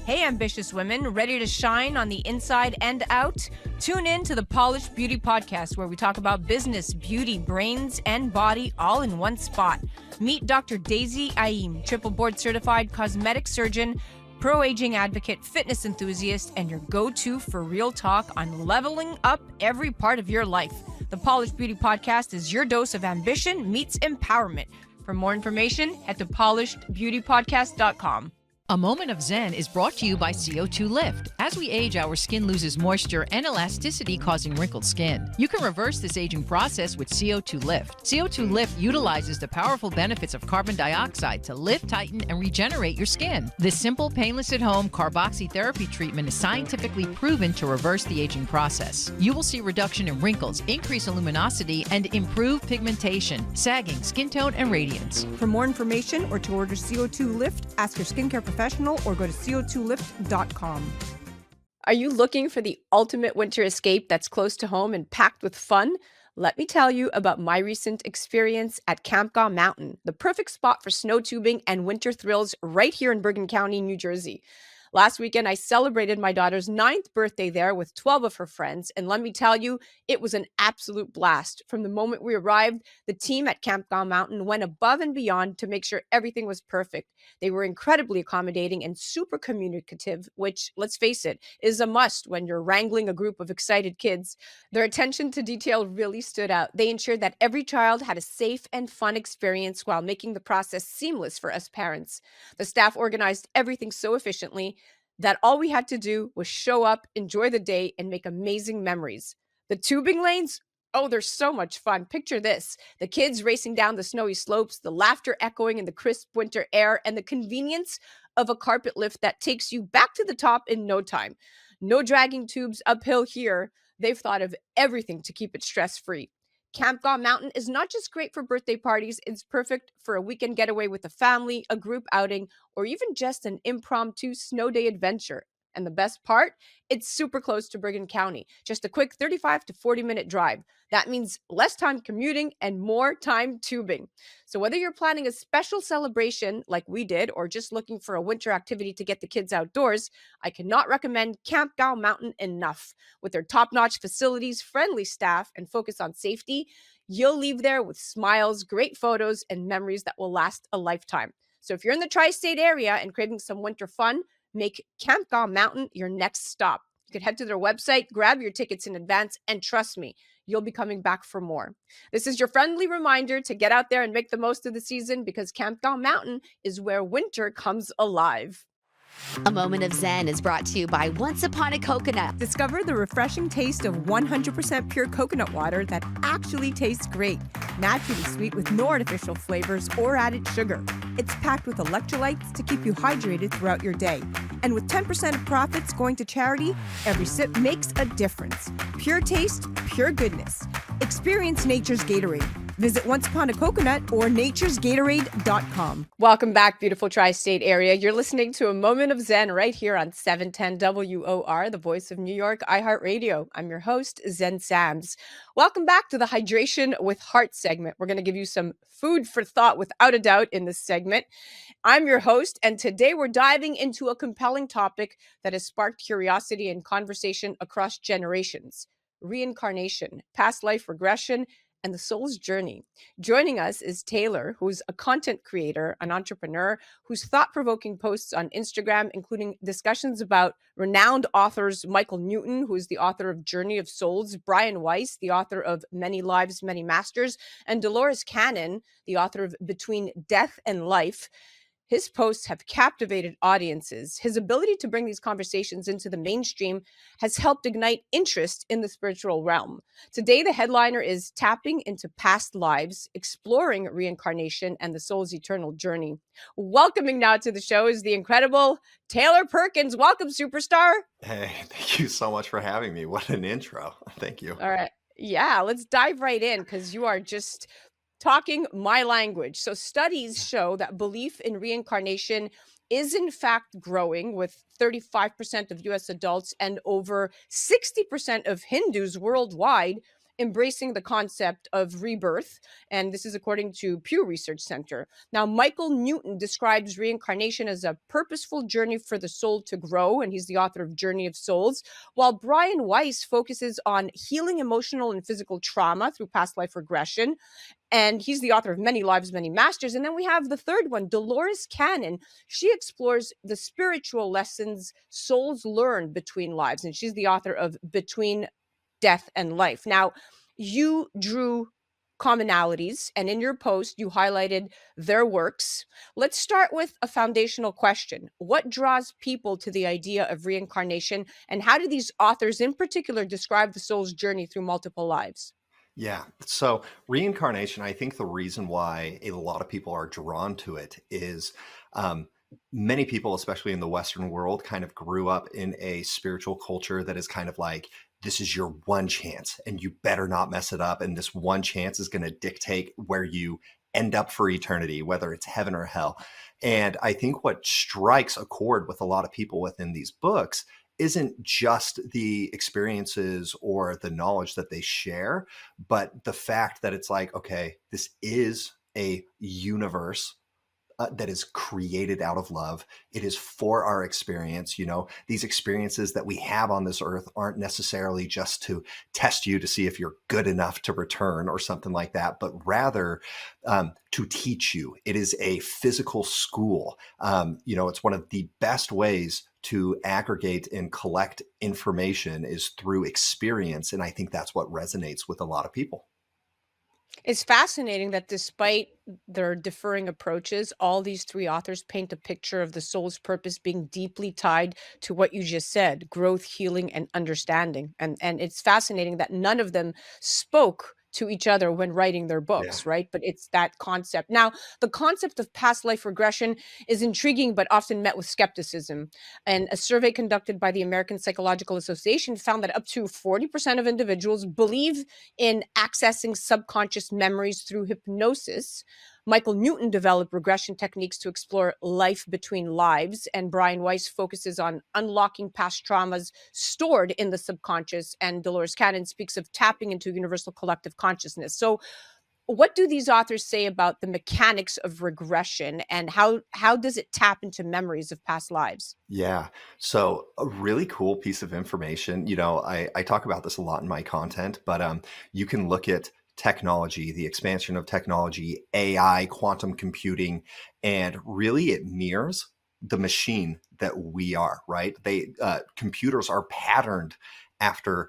B: Hey, ambitious women, ready to shine on the inside and out? Tune in to the Polished Beauty Podcast, where we talk about business, beauty, brains, and body all in one spot. Meet Dr. Daisy Ayim, triple board certified cosmetic surgeon, pro-aging advocate, fitness enthusiast, and your go-to for real talk on leveling up every part of your life. The Polished Beauty Podcast is your dose of ambition meets empowerment. For more information, head to polishedbeautypodcast.com.
H: A Moment of Zen is brought to you by CO2 Lift. As we age, our skin loses moisture and elasticity, causing wrinkled skin. You can reverse this aging process with CO2 Lift. CO2 Lift utilizes the powerful benefits of carbon dioxide to lift, tighten, and regenerate your skin. This simple, painless at-home carboxytherapy treatment is scientifically proven to reverse the aging process. You will see reduction in wrinkles, increase in luminosity, and improve pigmentation, sagging, skin tone, and radiance.
I: For more information or to order CO2 Lift, ask your skincare professional or go to co2lift.com.
B: Are you looking for the ultimate winter escape that's close to home and packed with fun? Let me tell you about my recent experience at Campgaw Mountain, the perfect spot for snow tubing and winter thrills right here in Bergen County, New Jersey. Last weekend, I celebrated my daughter's 9th birthday there with 12 of her friends, and let me tell you, it was an absolute blast. From the moment we arrived, the team at Campgaw Mountain went above and beyond to make sure everything was perfect. They were incredibly accommodating and super communicative, which, let's face it, is a must when you're wrangling a group of excited kids. Their attention to detail really stood out. They ensured that every child had a safe and fun experience while making the process seamless for us parents. The staff organized everything so efficiently that all we had to do was show up, enjoy the day, and make amazing memories. The tubing lanes, oh, they're so much fun. Picture this: the kids racing down the snowy slopes, the laughter echoing in the crisp winter air, and the convenience of a carpet lift that takes you back to the top in no time. No dragging tubes uphill here. They've thought of everything to keep it stress-free. Campgaw Mountain is not just great for birthday parties, it's perfect for a weekend getaway with a family, a group outing, or even just an impromptu snow day adventure. And the best part? It's super close to Bergen County, just a quick 35 to 40-minute drive. That means less time commuting and more time tubing. So whether you're planning a special celebration like we did, or just looking for a winter activity to get the kids outdoors, I cannot recommend Campgaw Mountain enough. With their top-notch facilities, friendly staff, and focus on safety, you'll leave there with smiles, great photos, and memories that will last a lifetime. So if you're in the tri-state area and craving some winter fun, make Campgaw Mountain your next stop. You could head to their website, grab your tickets in advance, and trust me, you'll be coming back for more. This is your friendly reminder to get out there and make the most of the season, because Campgaw Mountain is where winter comes alive.
J: A Moment of Zen is brought to you by Once Upon a Coconut.
I: Discover the refreshing taste of 100% pure coconut water that actually tastes great. Naturally sweet with no artificial flavors or added sugar. It's packed with electrolytes to keep you hydrated throughout your day. And with 10% of profits going to charity, every sip makes a difference. Pure taste, pure goodness. Experience nature's Gatorade. Visit Once Upon a Coconut or naturesgatorade.com.
B: Welcome back, beautiful tri-state area. You're listening to A Moment of Zen right here on 710 WOR, the voice of New York, iHeartRadio. I'm your host, Zen Sams. Welcome back to the Hydration with Heart segment. We're going to give you some food for thought without a doubt in this segment. I'm your host, and today we're diving into a compelling topic that has sparked curiosity and conversation across generations: reincarnation, past life regression, and the soul's journey. Joining us is Taylor, who's a content creator, an entrepreneur, whose thought-provoking posts on Instagram, including discussions about renowned authors Michael Newton, who is the author of Journey of Souls, Brian Weiss, the author of Many Lives, Many Masters, and Dolores Cannon, the author of Between Death and Life. His posts have captivated audiences. His ability to bring these conversations into the mainstream has helped ignite interest in the spiritual realm. Today, the headliner is Tapping into Past Lives, Exploring Reincarnation and the Soul's Eternal Journey. Welcoming now to the show is the incredible Taylor Perkins. Welcome, superstar.
K: Hey, thank you so much for having me. What an intro. Thank you.
B: All right. Yeah, let's dive right in, because you are just talking my language. So studies show that belief in reincarnation is in fact growing, with 35% of US adults and over 60% of Hindus worldwide embracing the concept of rebirth. And this is according to Pew Research Center. Now, Michael Newton describes reincarnation as a purposeful journey for the soul to grow, and he's the author of Journey of Souls, while Brian Weiss focuses on healing emotional and physical trauma through past life regression. And he's the author of Many Lives, Many Masters. And then we have the third one, Dolores Cannon. She explores the spiritual lessons souls learn between lives. And she's the author of Between Death and Life. Now, you drew commonalities, and in your post, you highlighted their works. Let's start with a foundational question. What draws people to the idea of reincarnation, and how do these authors in particular describe the soul's journey through multiple lives?
K: Yeah. So reincarnation, I think the reason why a lot of people are drawn to it is um, many people, especially in the Western world, kind of grew up in a spiritual culture that is kind of like, this is your one chance and you better not mess it up. And this one chance is going to dictate where you end up for eternity, whether it's heaven or hell. And I think what strikes a chord with a lot of people within these books isn't just the experiences or the knowledge that they share, but the fact that it's like, okay, this is a universe that is created out of love. It is for our experience. You know, these experiences that we have on this earth aren't necessarily just to test you to see if you're good enough to return or something like that, but rather to teach you. It is a physical school. You know, it's one of the best ways to aggregate and collect information is through experience. And I think that's what resonates with a lot of people.
B: It's fascinating that despite their differing approaches, all these three authors paint a picture of the soul's purpose being deeply tied to what you just said, growth, healing, and understanding. And it's fascinating that none of them spoke to each other when writing their
K: Yeah.
B: books, right? But it's that concept. Now, the concept of past life regression is intriguing, but often met with skepticism. And a survey conducted by the American Psychological Association found that up to 40% of individuals believe in accessing subconscious memories through hypnosis. Michael Newton developed regression techniques to explore life between lives, and Brian Weiss focuses on unlocking past traumas stored in the subconscious, and Dolores Cannon speaks of tapping into universal collective consciousness. So what do these authors say about the mechanics of regression, and how does it tap into memories of past lives?
K: Yeah. So a really cool piece of information, you know, I talk about this a lot in my content, but you can look at technology, the expansion of technology, AI, quantum computing, and really it mirrors the machine that we are, right? Computers are patterned after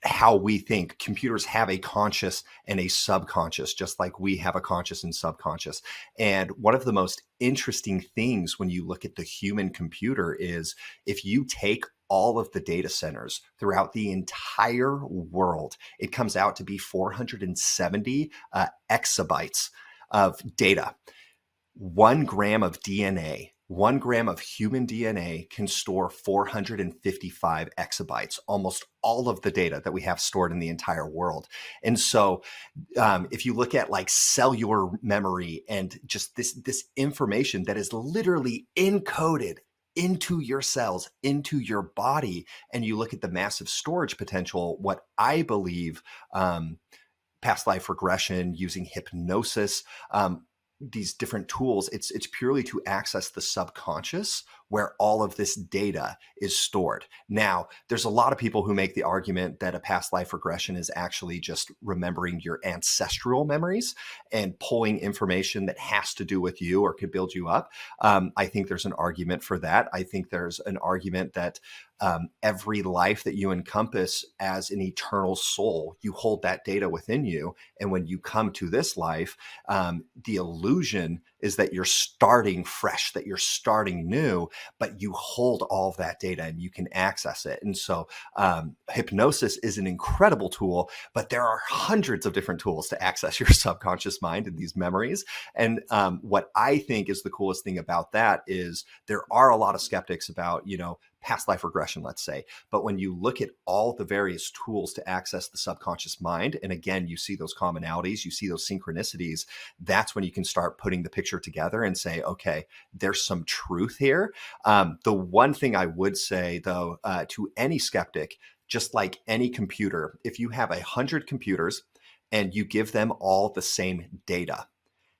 K: how we think. Computers have a conscious and a subconscious, just like we have a conscious and subconscious. And one of the most interesting things when you look at the human computer is if you take all of the data centers throughout the entire world, it comes out to be 470 exabytes of data. 1 gram of DNA, 1 gram of human DNA can store 455 exabytes, almost all of the data that we have stored in the entire world. And so if you look at like cellular memory and just this information that is literally encoded into your cells, into your body, and you look at the massive storage potential, what I believe past life regression, using hypnosis, these different tools, it's purely to access the subconscious where all of this data is stored. Now, there's a lot of people who make the argument that a past life regression is actually just remembering your ancestral memories and pulling information that has to do with you or could build you up. I think there's an argument for that. I think there's an argument that every life that you encompass as an eternal soul, you hold that data within you. And when you come to this life, the illusion is that you're starting fresh, that you're starting new, but you hold all of that data and you can access it. And so hypnosis is an incredible tool, but there are hundreds of different tools to access your subconscious mind and these memories. And what I think is the coolest thing about that is there are a lot of skeptics about, you know, past life regression, let's say. But when you look at all the various tools to access the subconscious mind, and again, you see those commonalities, you see those synchronicities, that's when you can start putting the picture together and say, okay, there's some truth here. The one thing I would say, though, to any skeptic, just like any computer, if you have 100 computers and you give them all the same data,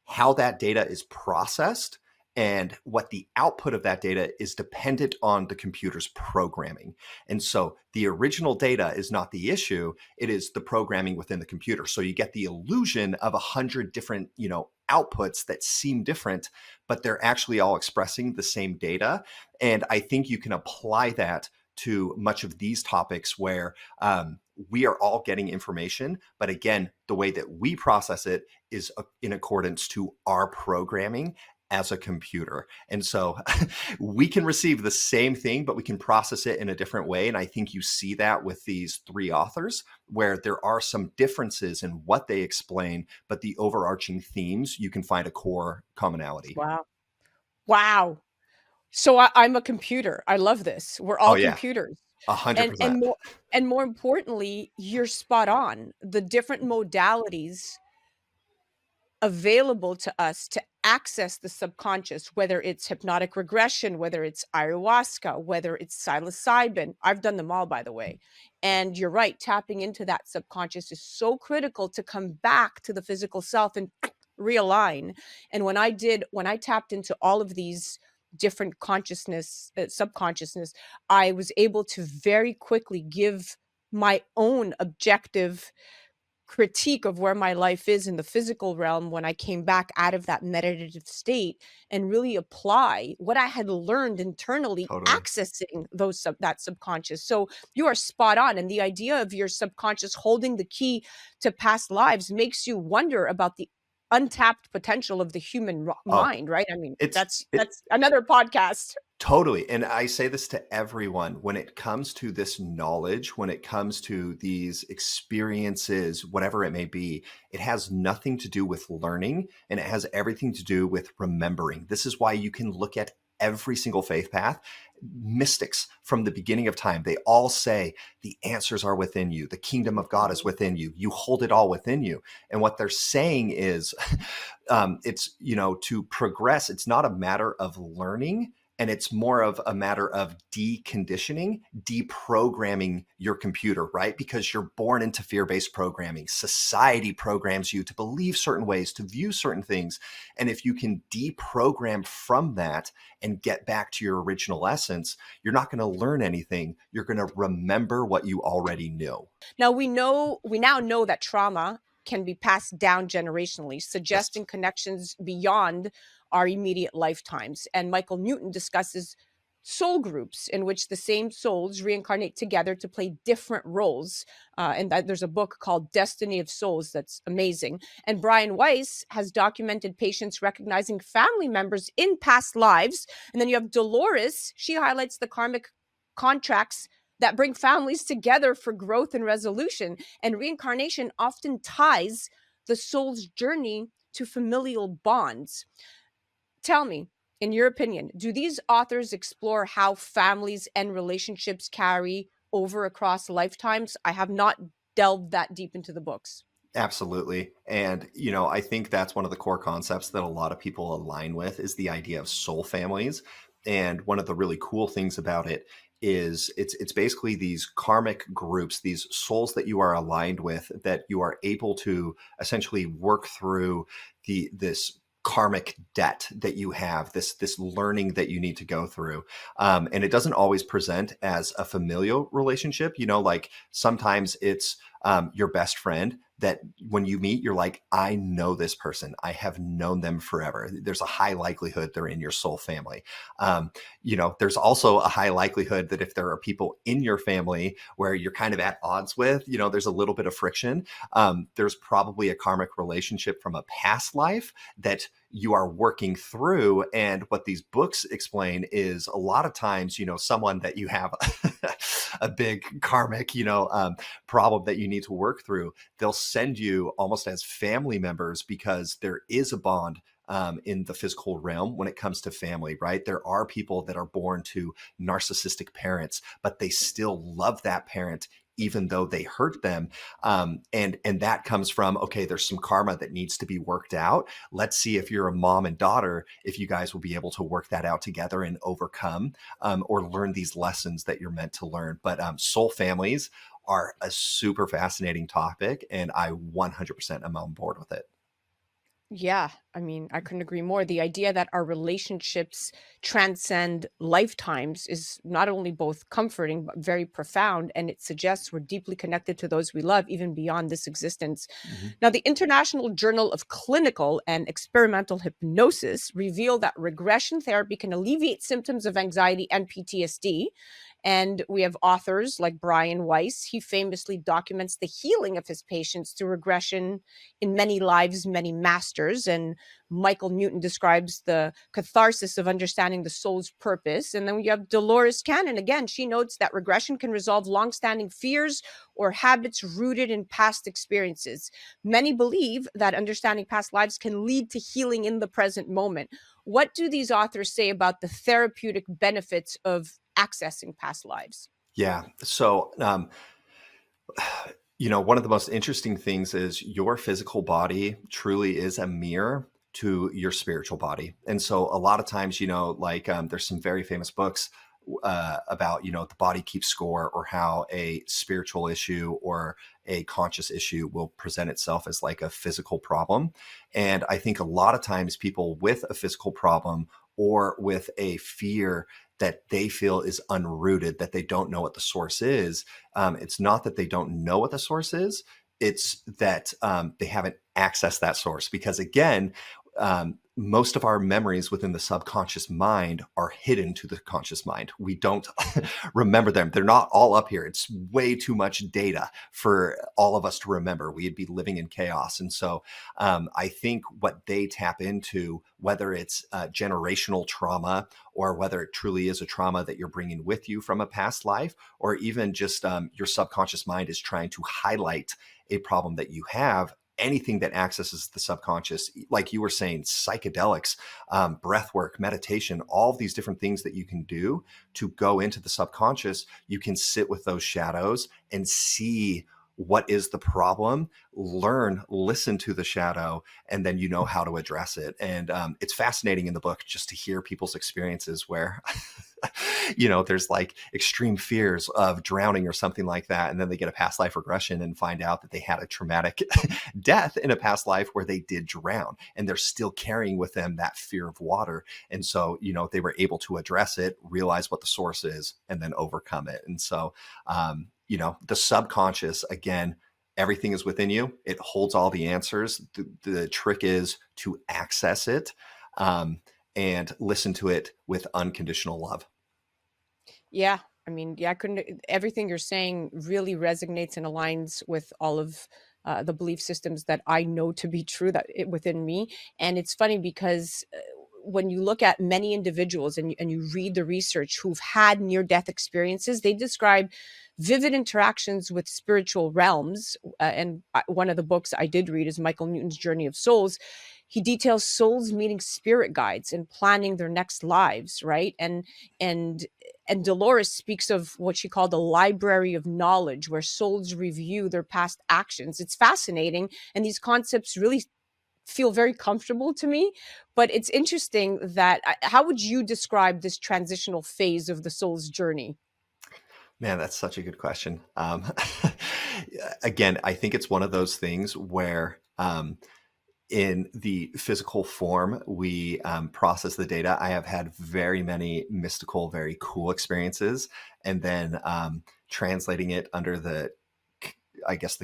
K: how that data is processed and what the output of that data is dependent on the computer's programming. And so the original data is not the issue, it is the programming within the computer. So you get the illusion of 100 different, you know, outputs that seem different, but they're actually all expressing the same data. And I think you can apply that to much of these topics where we are all getting information, but again, the way that we process it is in accordance to our programming as a computer. And so we can receive the same thing, but we can process it in a different way. And I think you see that with these three authors, where there are some differences in what they explain, but the overarching themes, you can find a core commonality.
B: Wow. Wow. So I'm a computer. I love this. We're
K: Oh
B: all
K: yeah,
B: computers. And
K: 100%.
B: more importantly, you're spot on. The different modalities available to us to access the subconscious, whether it's hypnotic regression, whether it's ayahuasca, whether it's psilocybin. I've done them all, by the way. And you're right, tapping into that subconscious is so critical to come back to the physical self and realign. And when I tapped into all of these different consciousness, subconsciousness, I was able to very quickly give my own objective critique of where my life is in the physical realm when I came back out of that meditative state and really apply what I had learned internally,
K: Totally.
B: accessing that subconscious. So you are spot on. And the idea of your subconscious holding the key to past lives makes you wonder about the untapped potential of the human mind, right? I mean, that's another podcast.
K: Totally. And I say this to everyone, when it comes to this knowledge, when it comes to these experiences, whatever it may be, it has nothing to do with learning, and it has everything to do with remembering. This is why you can look at every single faith path. Mystics from the beginning of time, they all say the answers are within you. The kingdom of God is within you. You hold it all within you. And what they're saying is it's, to progress, it's not a matter of learning. And it's more of a matter of deconditioning, deprogramming your computer, right? Because you're born into fear-based programming. Society programs you to believe certain ways, to view certain things. And if you can deprogram from that and get back to your original essence, you're not going to learn anything. You're going to remember what you already knew.
B: Now we now know that trauma can be passed down generationally, suggesting connections beyond our immediate lifetimes. And Michael Newton discusses soul groups in which the same souls reincarnate together to play different roles. And there's a book called Destiny of Souls that's amazing. And Brian Weiss has documented patients recognizing family members in past lives. And then you have Dolores. She highlights the karmic contracts that bring families together for growth and resolution. And reincarnation often ties the soul's journey to familial bonds. Tell me, in your opinion, do these authors explore how families and relationships carry over across lifetimes? I have not delved that deep into the books.
K: Absolutely. And, I think that's one of the core concepts that a lot of people align with, is the idea of soul families. And one of the really cool things about it is it's basically these karmic groups, these souls that you are aligned with, that you are able to essentially work through this karmic debt that you have, this learning that you need to go through. And it doesn't always present as a familial relationship. Like sometimes it's your best friend that when you meet, you're like, I know this person. I have known them forever. There's a high likelihood they're in your soul family. There's also a high likelihood that if there are people in your family where you're kind of at odds with, there's a little bit of friction. There's probably a karmic relationship from a past life that you are working through. And what these books explain is a lot of times, someone that you have a big karmic, problem that you need to work through, they'll send you almost as family members, because there is a bond in the physical realm when it comes to family, right? There are people that are born to narcissistic parents, but they still love that parent even though they hurt them. And that comes from, okay, there's some karma that needs to be worked out. Let's see if you're a mom and daughter, if you guys will be able to work that out together and overcome or learn these lessons that you're meant to learn. But soul families are a super fascinating topic, and I 100% am on board with it.
B: Yeah, I mean, I couldn't agree more. The idea that our relationships transcend lifetimes is not only both comforting, but very profound. And it suggests we're deeply connected to those we love, even beyond this existence.
K: Mm-hmm.
B: Now, the International Journal of Clinical and Experimental Hypnosis revealed that regression therapy can alleviate symptoms of anxiety and PTSD. And we have authors like Brian Weiss. He famously documents the healing of his patients through regression in many lives, many masters. And Michael Newton describes the catharsis of understanding the soul's purpose. And then we have Dolores Cannon. Again, she notes that regression can resolve longstanding fears or habits rooted in past experiences. Many believe that understanding past lives can lead to healing in the present moment. What do these authors say about the therapeutic benefits of accessing past lives?
K: Yeah. So, one of the most interesting things is your physical body truly is a mirror to your spiritual body. And so a lot of times, there's some very famous books about, the body keeps score, or how a spiritual issue or a conscious issue will present itself as like a physical problem. And I think a lot of times people with a physical problem or with a fear that they feel is unrooted, that they don't know what the source is. It's not that they don't know what the source is. It's that they haven't accessed that source, because again, most of our memories within the subconscious mind are hidden to the conscious mind. We don't remember them. They're not all up here. It's way too much data for all of us to remember. We'd be living in chaos. And so I think what they tap into, whether it's generational trauma, or whether it truly is a trauma that you're bringing with you from a past life, or even just your subconscious mind is trying to highlight a problem that you have, anything that accesses the subconscious, like you were saying, psychedelics, breath work, meditation, all of these different things that you can do to go into the subconscious, you can sit with those shadows and see what is the problem, learn, listen to the shadow, and then you know how to address it. And it's fascinating in the book just to hear people's experiences where, there's like extreme fears of drowning or something like that. And then they get a past life regression and find out that they had a traumatic death in a past life where they did drown, and they're still carrying with them that fear of water. And so, they were able to address it, realize what the source is, and then overcome it. And so, the subconscious, again, everything is within you. It holds all the answers. The trick is to access it and listen to it with unconditional love.
B: Yeah. I mean, yeah, everything you're saying really resonates and aligns with all of the belief systems that I know to be true within me. And it's funny because when you look at many individuals and you read the research who've had near-death experiences, they describe vivid interactions with spiritual realms. And one of the books I did read is Michael Newton's Journey of Souls. He details souls meeting spirit guides and planning their next lives, right? And Dolores speaks of what she called the library of knowledge, where souls review their past actions. It's fascinating. And these concepts really feel very comfortable to me. But it's interesting that, how would you describe this transitional phase of the soul's journey?
K: Man, that's such a good question. Again, I think it's one of those things where in the physical form, we process the data. I have had very many mystical, very cool experiences, and then translating it under the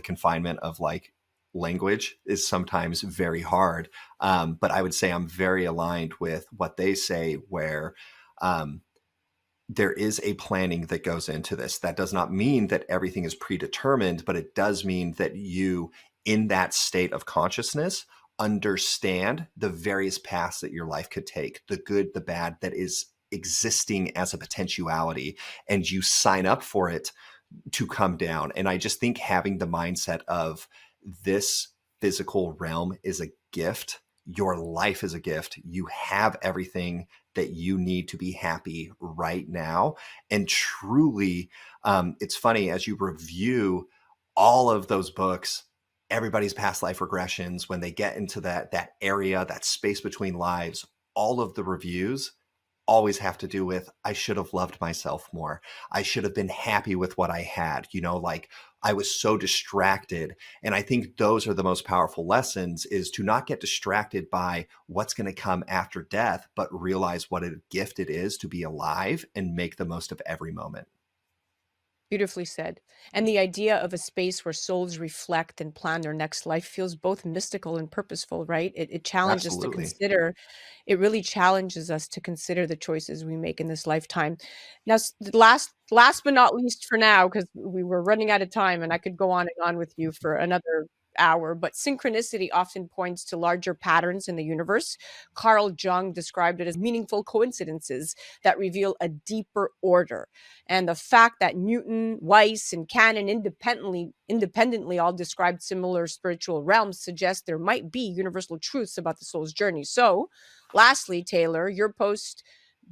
K: confinement of like language is sometimes very hard. But I would say I'm very aligned with what they say, where there is a planning that goes into this. That does not mean that everything is predetermined, but it does mean that you, in that state of consciousness, understand the various paths that your life could take, the good, the bad, that is existing as a potentiality, and you sign up for it to come down. And I just think having the mindset of this physical realm is a gift. Your life is a gift. You have everything that you need to be happy right now. And truly, it's funny, as you review all of those books, everybody's past life regressions, when they get into that area, that space between lives, all of the reviews always have to do with, I should have loved myself more. I should have been happy with what I had. Like I was so distracted. And I think those are the most powerful lessons, is to not get distracted by what's going to come after death, but realize what a gift it is to be alive and make the most of every moment.
B: Beautifully said. And the idea of a space where souls reflect and plan their next life feels both mystical and purposeful, right? It challenges to
K: Absolutely.
B: consider, it really challenges us to consider the choices we make in this lifetime. Now, the last but not least for now, because we were running out of time and I could go on and on with you for another hour, but synchronicity often points to larger patterns in the universe. Carl Jung described it as meaningful coincidences that reveal a deeper order. And the fact that Newton, Weiss, and Cannon independently all described similar spiritual realms suggests there might be universal truths about the soul's journey. So, lastly, Taylor, your post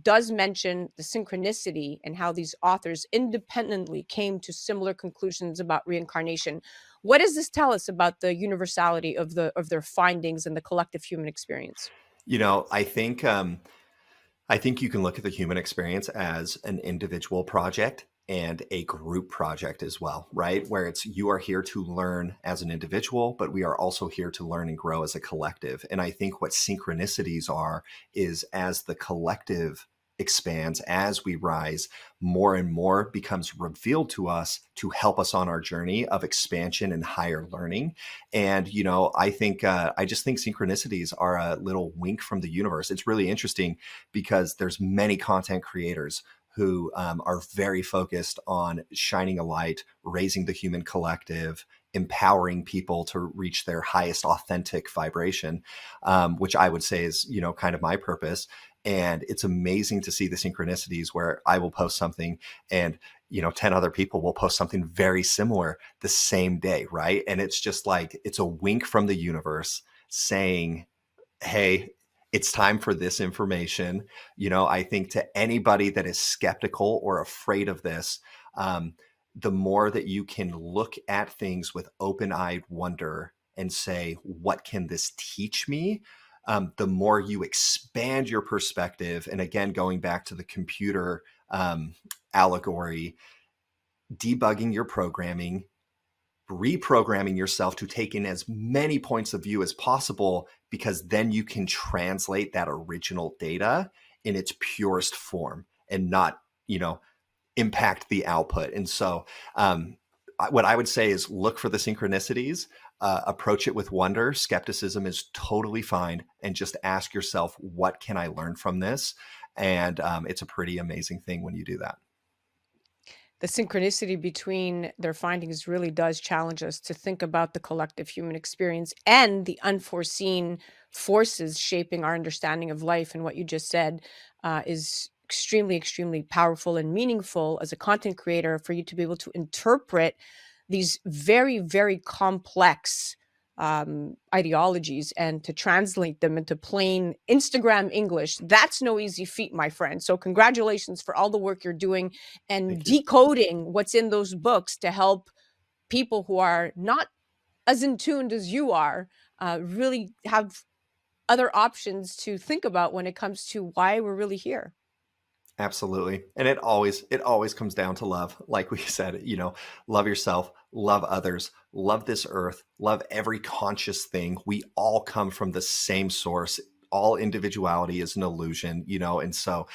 B: does mention the synchronicity and how these authors independently came to similar conclusions about reincarnation. What does this tell us about the universality of their findings and the collective human experience?
K: You know, I think you can look at the human experience as an individual project and a group project as well, right? Where it's you are here to learn as an individual, but we are also here to learn and grow as a collective. And I think what synchronicities are is as the collective expands, as we rise, more and more becomes revealed to us to help us on our journey of expansion and higher learning. And, you know, I just think synchronicities are a little wink from the universe. It's really interesting because there's many content creators who are very focused on shining a light, raising the human collective, empowering people to reach their highest authentic vibration, which I would say is, you know, kind of my purpose. And it's amazing to see the synchronicities where I will post something and, you know, 10 other people will post something very similar the same day, right? And it's just like, it's a wink from the universe saying, hey, it's time for this information. You know, I think to anybody that is skeptical or afraid of this, the more that you can look at things with open-eyed wonder and say, what can this teach me? The more you expand your perspective. And again, going back to the computer allegory, debugging your programming, reprogramming yourself to take in as many points of view as possible, because then you can translate that original data in its purest form and not, you know, impact the output. And so what I would say is look for the synchronicities, approach it with wonder. Skepticism is totally fine. And just ask yourself, what can I learn from this? And it's a pretty amazing thing when you do that.
B: The synchronicity between their findings really does challenge us to think about the collective human experience and the unforeseen forces shaping our understanding of life. And what you just said is extremely, extremely powerful and meaningful as a content creator for you to be able to interpret these very, very complex ideologies and to translate them into plain Instagram English. That's no easy feat, my friend. So congratulations for all the work you're doing and decoding what's in those books to help people who are not as in tuned as you are really have other options to think about when it comes to why we're really here.
K: Absolutely. And it always comes down to love. Like we said, you know, love yourself, love others, love this earth, love every conscious thing. We all come from the same source. All individuality is an illusion, you know, and so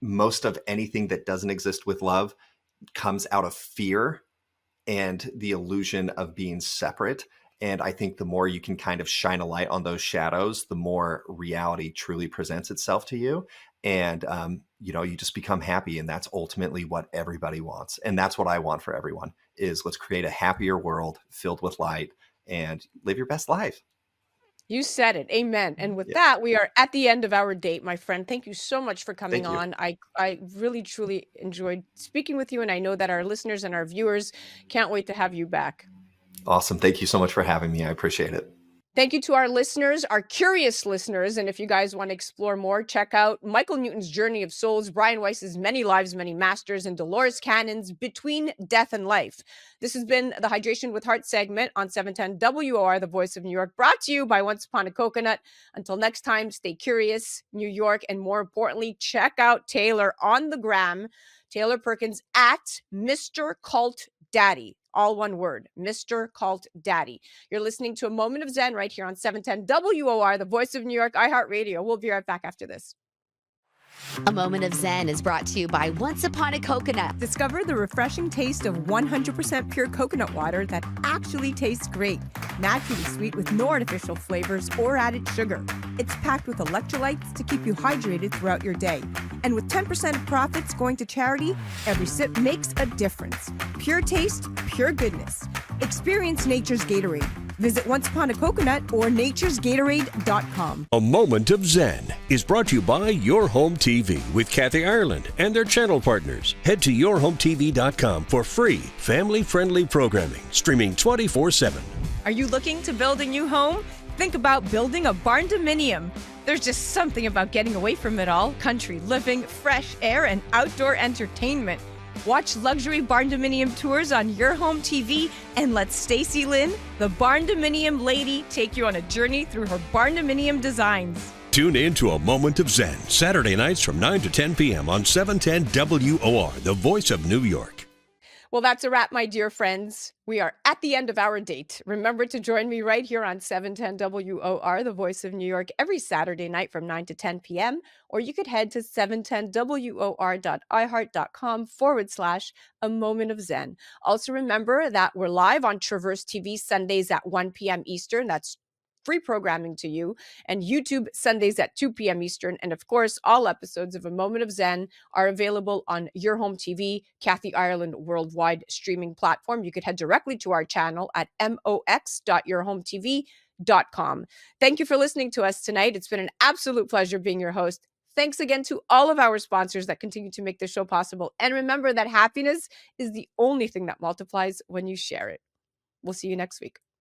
K: most of anything that doesn't exist with love comes out of fear and the illusion of being separate. And I think the more you can kind of shine a light on those shadows, the more reality truly presents itself to you. And, you know, you just become happy. And that's ultimately what everybody wants. And that's what I want for everyone is let's create a happier world filled with light and live your best life.
B: You said it. Amen. And with that, we are at the end of our date, my friend. Thank you so much for coming on. I really, truly enjoyed speaking with you. And I know that our listeners and our viewers can't wait to have you back.
K: Awesome. Thank you so much for having me. I appreciate it.
B: Thank you to our listeners, our curious listeners. And if you guys want to explore more, check out Michael Newton's Journey of Souls, Brian Weiss's Many Lives, Many Masters, and Dolores Cannon's Between Death and Life. This has been the Hydration with Heart segment on 710 WOR, the voice of New York, brought to you by Once Upon a Coconut. Until next time, stay curious, New York, and more importantly, check out Taylor on the gram, Taylor Perkins at Mr. Cult Daddy. All one word, Mr. Cult Daddy. You're listening to A Moment of Zen right here on 710 WOR, the voice of New York, iHeartRadio. We'll be right back after this.
J: A Moment of Zen is brought to you by Once Upon a Coconut.
I: Discover the refreshing taste of 100% pure coconut water that actually tastes great. Naturally sweet with no artificial flavors or added sugar. It's packed with electrolytes to keep you hydrated throughout your day. And with 10% of profits going to charity, every sip makes a difference. Pure taste, pure goodness. Experience nature's Gatorade. Visit Once Upon a Coconut or naturesgatorade.com.
A: A Moment of Zen is brought to you by Your Home TV with Kathy Ireland and their channel partners. Head to yourhometv.com for free, family-friendly programming, streaming 24/7.
I: Are you looking to build a new home? Think about building a barn-dominium. There's just something about getting away from it all. Country living, fresh air, and outdoor entertainment. Watch luxury barn-dominium tours on Your Home TV and let Stacy Lynn, the barn-dominium lady, take you on a journey through her barn-dominium designs.
A: Tune in to A Moment of Zen, Saturday nights from 9 to 10 p.m. on 710 WOR, the voice of New York.
B: Well, that's a wrap, my dear friends. We are at the end of our date. Remember to join me right here on 710 WOR, the voice of New York, every Saturday night from 9 to 10 p.m. Or you could head to 710WOR.iHeart.com/A Moment of Zen. Also remember that we're live on Traverse TV Sundays at 1 p.m. Eastern. That's free programming to you, and YouTube Sundays at 2 p.m. Eastern. And of course, all episodes of A Moment of Zen are available on Your Home TV, Kathy Ireland worldwide streaming platform. You could head directly to our channel at mox.yourhometv.com. Thank you for listening to us tonight. It's been an absolute pleasure being your host. Thanks again to all of our sponsors that continue to make this show possible. And remember that happiness is the only thing that multiplies when you share it. We'll see you next week.